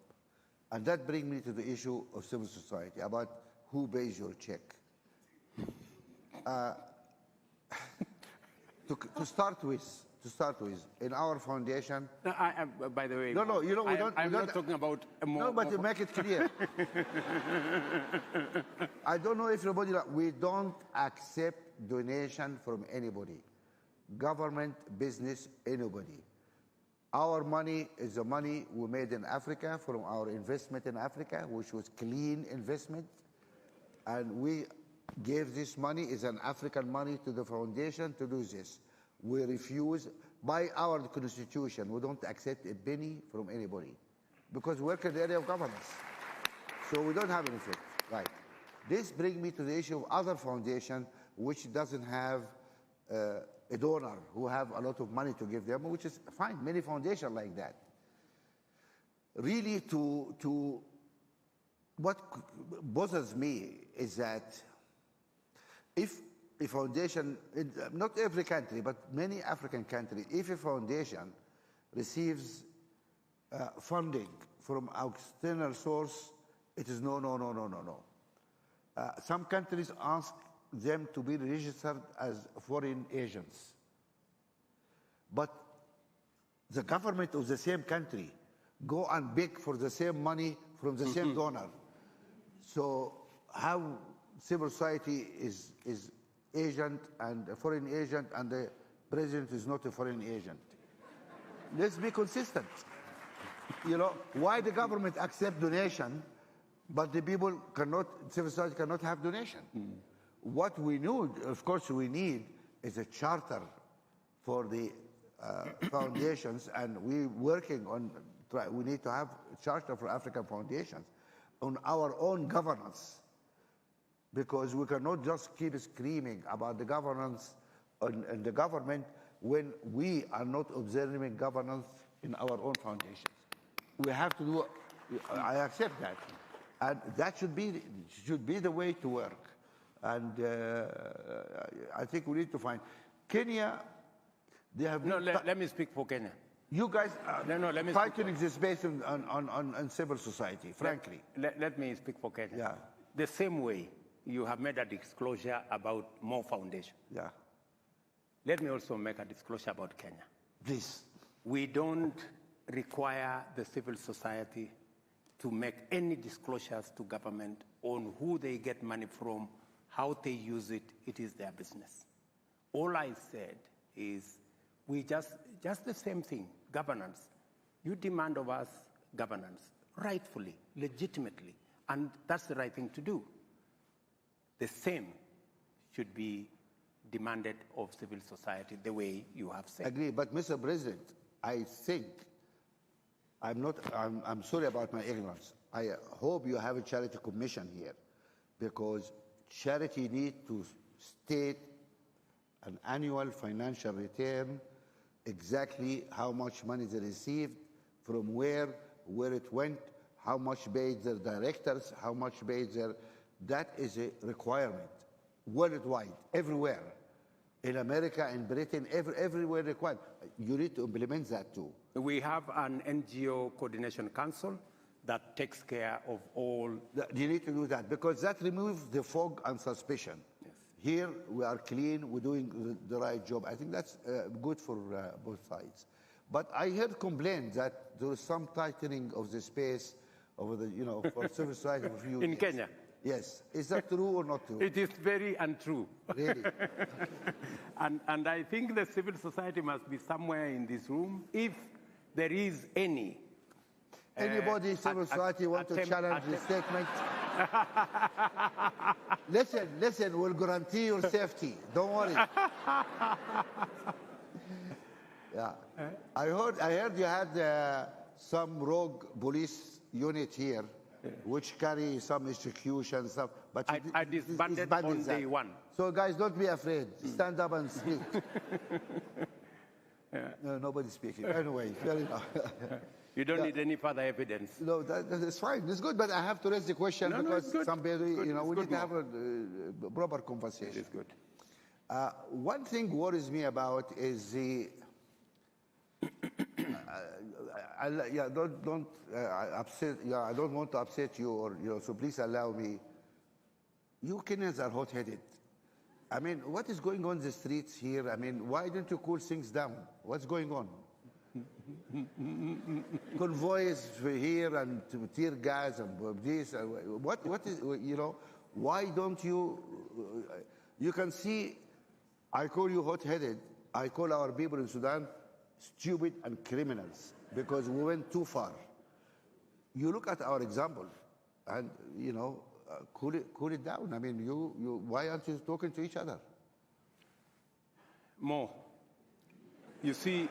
And that brings me to the issue of civil society, about who pays your check. To start with, in our foundation. No, by the way, no, you know, I'm not talking about a more. No, but to make it clear, I don't know if everybody. We don't accept donation from anybody, government, business, anybody. Our money is the money we made in Africa from our investment in Africa, which was clean investment, and we gave this money as an African money to the foundation to do this. We refuse, by our constitution, we don't accept a penny from anybody because we work in the area of governance. So we don't have anything, right? This brings me to the issue of other foundations which doesn't have a donor who have a lot of money to give them, which is fine, many foundations like that. Really, what bothers me is that if a foundation, not every country, but many African countries, if a foundation receives funding from external source, it is no. Some countries ask them to be registered as foreign agents. But the government of the same country go and beg for the same money from the same donor. So how civil society is agent and a foreign agent, and the president is not a foreign agent? Let's be consistent. You know, why the government accept donation, but the people cannot, civil society cannot have donation? What we need, of course, we need is a charter for the foundations, and we're working on, we need to have a charter for African foundations on our own governance, because we cannot just keep screaming about the governance and the government when we are not observing governance in our own foundations. We have to do, I accept that, and that should be the way to work. And I think we need to find Kenya. They have let me speak for Kenya. You guys are let me fighting this based on civil society, frankly. Let me speak for Kenya. Yeah. The same way you have made a disclosure about more foundation. Yeah. Let me also make a disclosure about Kenya. Please. We don't require the civil society to make any disclosures to government on who they get money from, how they use it. It is their business. All I said is we just the same thing, governance. You demand of us governance, rightfully, legitimately, and that's the right thing to do. The same should be demanded of civil society, the way you have said. Agree, but Mr. President, I think, I'm sorry about my ignorance. I hope you have a charity commission here, because charity needs to state an annual financial return, exactly how much money they received, from where it went, how much paid their directors, how much paid their... That is a requirement worldwide, everywhere. In America, in Britain, everywhere required. You need to implement that too. We have an NGO coordination council that takes care of all. You need to do that, because that removes the fog and suspicion. Yes. Here we are clean, we're doing the right job. I think that's good for both sides. But I heard complaints that there is some tightening of the space over the, for civil society for a few In years. Kenya? Yes. Is that true or not true? It is very untrue. Really? And I think the civil society must be somewhere in this room. If there is any Anybody in civil society want to challenge this statement? Listen, we'll guarantee your safety. Don't worry. Yeah. I heard you had some rogue police unit here, which carry some execution stuff. But I disbanded on day one. So guys, don't be afraid. Stand up and speak. No, nobody's speaking. Anyway, fair enough. You don't need any further evidence. No, that's fine. It's good, but I have to raise the question because somebody, we need to have a proper conversation. It's good. One thing worries me about is the. Don't upset. Yeah, I don't want to upset you, or so please allow me. You Kenyans are hot-headed. I mean, what is going on in the streets here? I mean, why don't you cool things down? What's going on? Convoys here and tear gas and this. What is, why don't you, you can see, I call you hot-headed. I call our people in Sudan stupid and criminals because we went too far. You look at our example and, cool it down. I mean, why aren't you talking to each other? More. You see,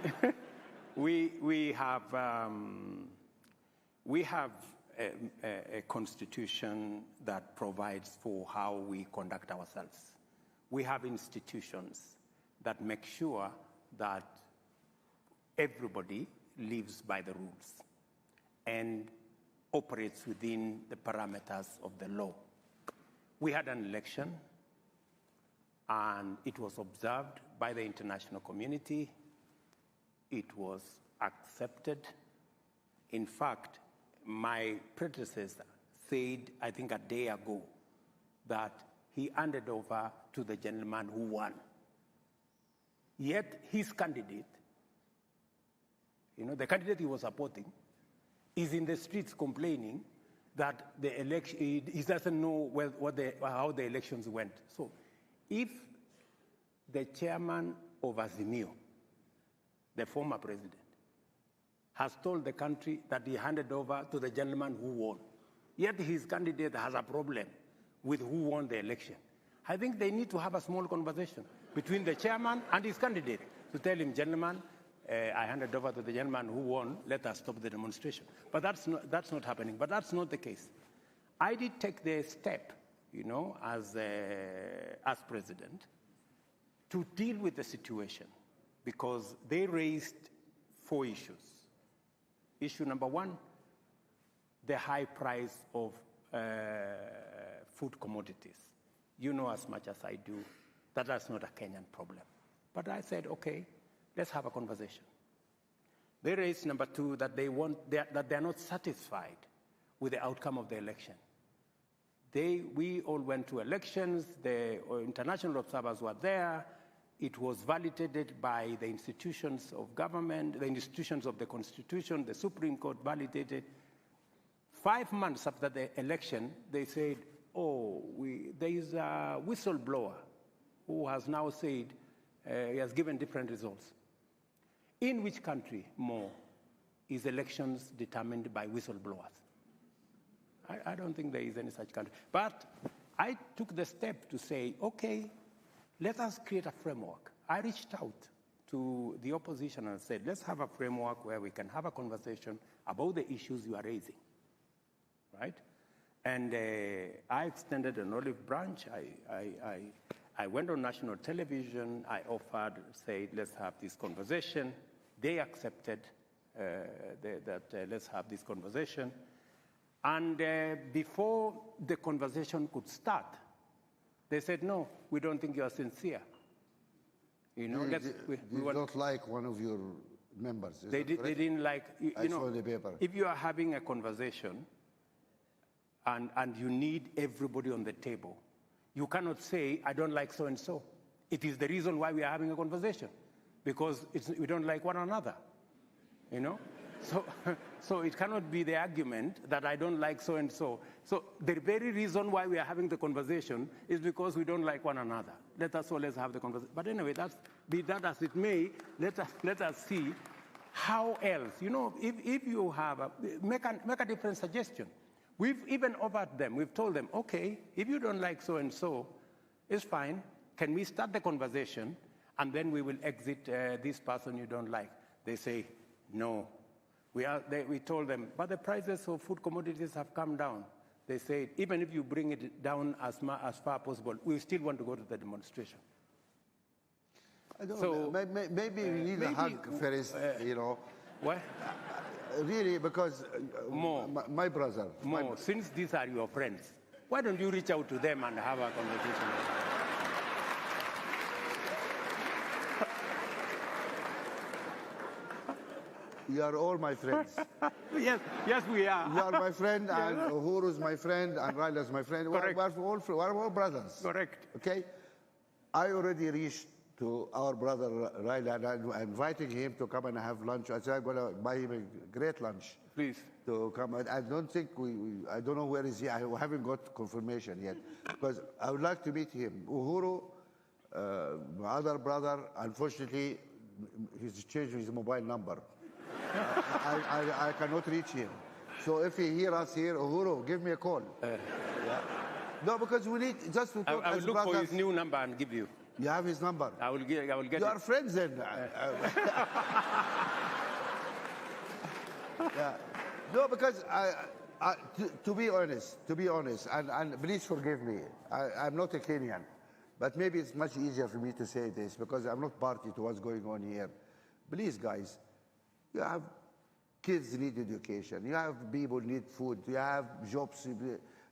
we have a constitution that provides for how we conduct ourselves. We have institutions that make sure that everybody lives by the rules and operates within the parameters of the law. We had an election, and it was observed by the international community. It was accepted. In fact, my predecessor said, I think a day ago, that he handed over to the gentleman who won. Yet his candidate, the candidate he was supporting, is in the streets complaining that the election, he doesn't know how the elections went. So if the chairman of Azimio, the former president, has told the country that he handed over to the gentleman who won, yet his candidate has a problem with who won the election, I think they need to have a small conversation between the chairman and his candidate to tell him, gentlemen, I handed over to the gentleman who won, let us stop the demonstration. But that's not happening. But that's not the case. I did take the step, as president, to deal with the situation because they raised 4 issues. Issue number 1, the high price of food commodities. You know as much as I do that that's not a Kenyan problem. But I said, okay, let's have a conversation. They raised number 2, that that they're not satisfied with the outcome of the election. We all went to elections. The international observers were there. It was validated by the institutions of government, the institutions of the Constitution. The Supreme Court validated. 5 months after the election, they said, there is a whistleblower who has now said he has given different results. In which country, more, is elections determined by whistleblowers? I don't think there is any such country. But I took the step to say, okay, let us create a framework. I reached out to the opposition and said, let's have a framework where we can have a conversation about the issues you are raising, right? And I extended an olive branch. I went on national television. I offered, said, let's have this conversation. They accepted that let's have this conversation. And before the conversation could start, they said, no, we don't think you are sincere. We don't like one of your members. They didn't like, I saw the paper. If you are having a conversation and you need everybody on the table, you cannot say, I don't like so-and-so. It is the reason why we are having a conversation, because we don't like one another, So it cannot be the argument that I don't like so-and-so. So the very reason why we are having the conversation is because we don't like one another. Let us always have the conversation. But anyway, be that as it may, let us see how else. You know, if you have make a different suggestion. We've even offered them. We've told them, okay, if you don't like so-and-so, it's fine. Can we start the conversation, and then we will exit this person you don't like? They say, no. We told them, but the prices of food commodities have come down. They say, even if you bring it down as far as possible, we still want to go to the demonstration. I don't know. Maybe we need a hug first, you know. What? Really, because my brother. Since these are your friends, why don't you reach out to them and have a conversation? You are all my friends. Yes, we are. You are my friend, and Uhuru's my friend, and Raila's my friend. Correct. We're all brothers. Correct. Okay? I already reached to our brother Raila, and I'm inviting him to come and have lunch. I said I'm going to buy him a great lunch. Please. To come. I don't think I don't know where is he. I haven't got confirmation yet. Because I would like to meet him. Uhuru, my other brother, unfortunately, he's changed his mobile number. I cannot reach him. So if he hears us here, Uhuru, give me a call. Yeah. No, because we need just to talk I will as look brothers. for his new number and give you. You have his number? I will get you it. You are friends then. Yeah. No, because to be honest, and please forgive me, I'm not a Kenyan, but maybe it's much easier for me to say this because I'm not party to what's going on here. Please, guys, you have kids need education, you have people need food, you have jobs,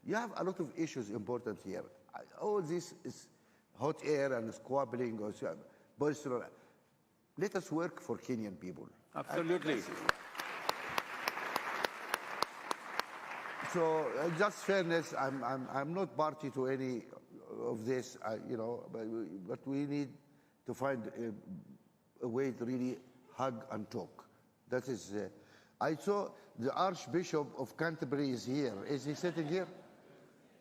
you have a lot of issues important here. All this is hot air and squabbling or boisterous. Let us work for Kenyan people. Absolutely. So just fairness, I'm not party to any of this, you know, but we need to find a way to really hug and talk. That is, I saw the Archbishop of Canterbury is here. Is he sitting here?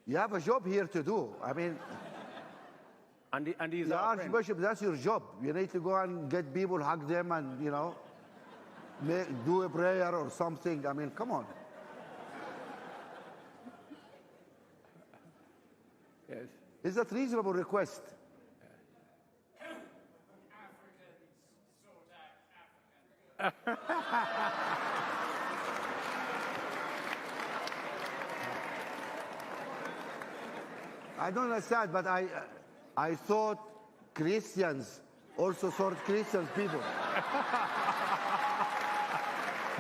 You have a job here to do. I mean, and he's the our Archbishop, friend. that's your job. You need to go and get people, hug them, and, you know, do a prayer or something. I mean, come on. Yes. Is that a reasonable request? I don't understand, but I thought Christians also sort Christian people.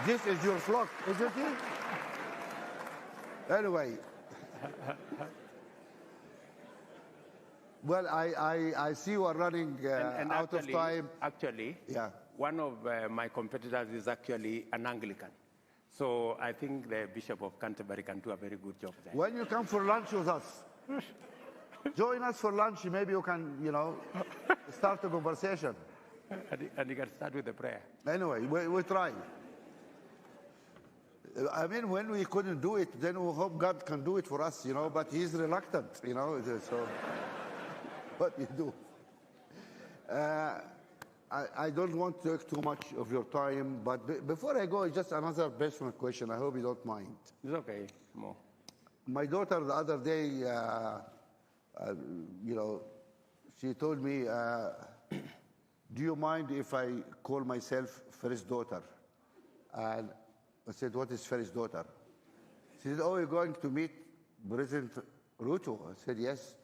This is your flock, isn't it? Anyway. Well, I see you are running and out actually, of time. Actually, yeah. One of my competitors is actually an Anglican. So I think the Bishop of Canterbury can do a very good job there. When you come for lunch with us, join us for lunch. Maybe you can, you know, start a conversation. And you can start with a prayer. Anyway, we try. I mean, when we couldn't do it, then we hope God can do it for us, you know, but he's reluctant, you know, so what you do. I don't want to take too much of your time, but before I go, just another personal question. I hope you don't mind. It's okay, Mo. My daughter the other day, you know, she told me, do you mind if I call myself first daughter? And I said, what is first daughter? She said, oh, you're going to meet President Ruto. I said, yes.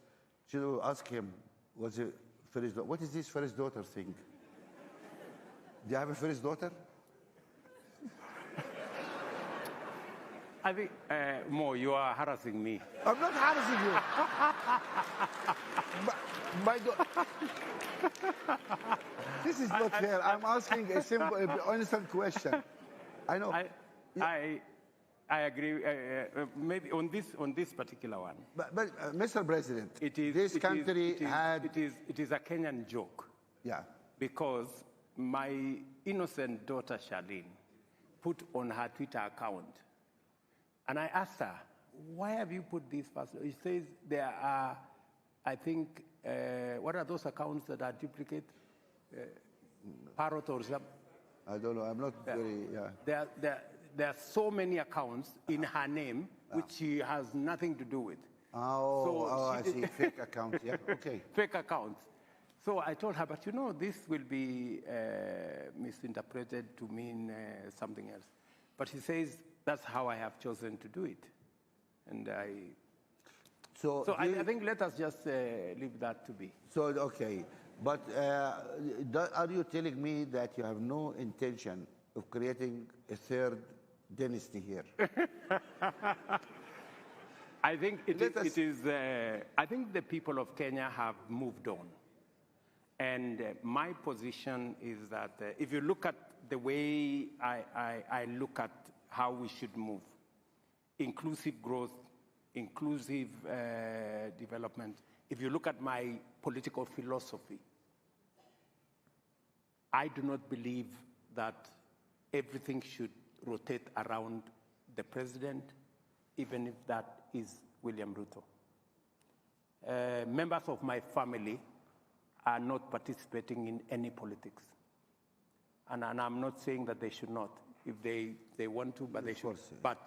She will ask him, what's the first daughter? What is this first daughter thing? Do you have a first daughter? I think, Mo, you are harassing me. I'm not harassing you. This is not fair. I'm asking a simple, honest question. I know. I agree. Maybe on this particular one. But Mr. President, it is a Kenyan joke. Yeah. Because my innocent daughter Charlene put on her Twitter account. And I asked her, why have you put this password? She says there are, I think, what are those accounts that are duplicate? Parrot or something? I don't know. I'm not very, yeah. There are so many accounts in her name which she has nothing to do with. I see. Fake accounts, yeah, okay. Fake accounts. So I told her, but you know, this will be misinterpreted to mean something else. But she says, that's how I have chosen to do it. And I think let us just leave that to be. So, okay. But are you telling me that you have no intention of creating a third dynasty here? I think I think the people of Kenya have moved on. And my position is that if you look at the way I look at how we should move, inclusive growth, inclusive development, if you look at my political philosophy, I do not believe that everything should rotate around the president, even if that is William Ruto. Members of my family are not participating in any politics. And I'm not saying that they should not. If they want to, but they should. But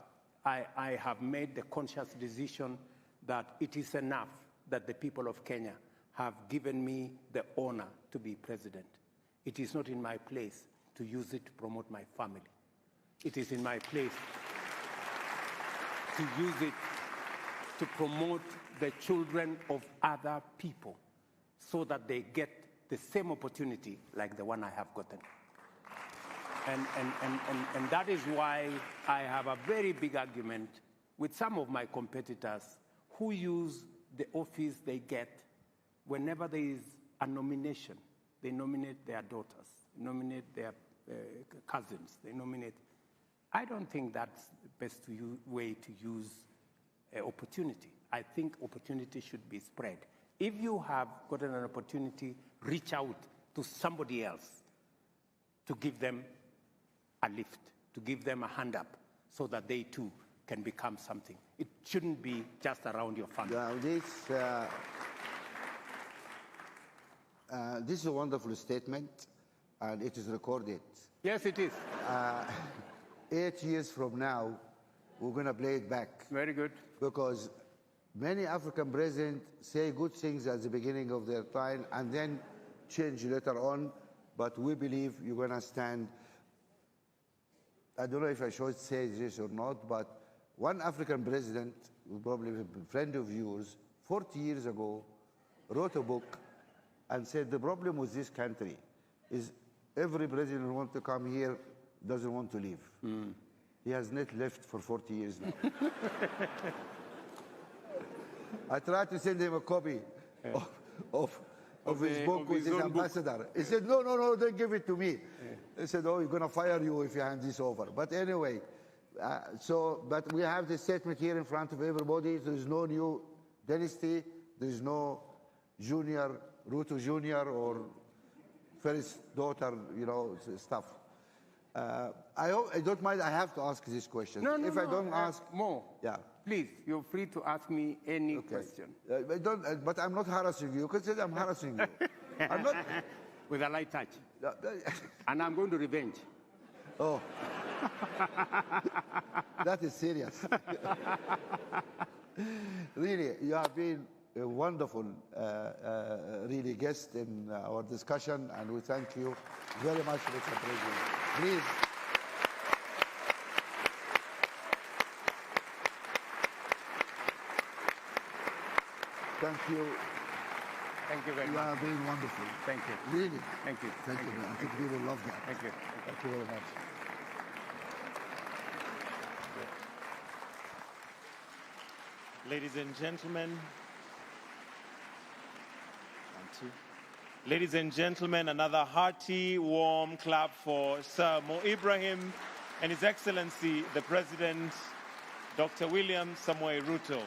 I have made the conscious decision that it is enough that the people of Kenya have given me the honor to be president. It is not in my place to use it to promote my family. It is in my place to use it to promote the children of other people so that they get the same opportunity like the one I have gotten. And that is why I have a very big argument with some of my competitors who use the office they get whenever there is a nomination. They nominate their daughters, nominate their cousins, they nominate. I don't think that's the best way to use opportunity. I think opportunity should be spread. If you have gotten an opportunity, reach out to somebody else to give them a lift, to give them a hand up, so that they too can become something. It shouldn't be just around your family. This is a wonderful statement, and it is recorded. Yes, it is. 8 years from now, we're going to play it back. Very good. Because many African presidents say good things at the beginning of their time and then change later on, but we believe you're going to stand. I don't know if I should say this or not, but one African president, who probably a friend of yours, 40 years ago, wrote a book and said the problem with this country is every president who wants to come here doesn't want to leave. He has not left for 40 years now. I tried to send him a copy of his book with his ambassador. He said, no, don't give it to me. He said, oh, you're going to fire you if you hand this over. But anyway, but we have the statement here in front of everybody. There is no new dynasty. There is no junior, Ruto Jr. or first daughter, stuff. I don't mind. I have to ask this question. No, if I don't ask more. Yeah. Please, you're free to ask me any question. But I'm not harassing you. You can say I'm harassing you. I'm not. With a light touch. And I'm going to revenge. Oh. That is serious. Really, you have been a wonderful, really guest in our discussion, and we thank you very much, Mr. President. Please. Thank you. Thank you very much. You have been wonderful. Thank you. Really. Thank you. Thank you. I think people love that. Thank you. Thank you very much. Ladies and gentlemen, ladies and gentlemen, another hearty, warm clap for Sir Mo Ibrahim and His Excellency, the President, Dr. William Samoei Ruto.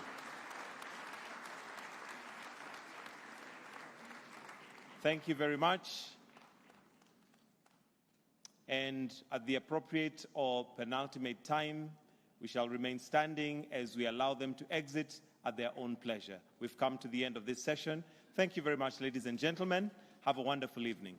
Thank you very much. And at the appropriate or penultimate time, we shall remain standing as we allow them to exit at their own pleasure. We've come to the end of this session. Thank you very much, ladies and gentlemen. Have a wonderful evening.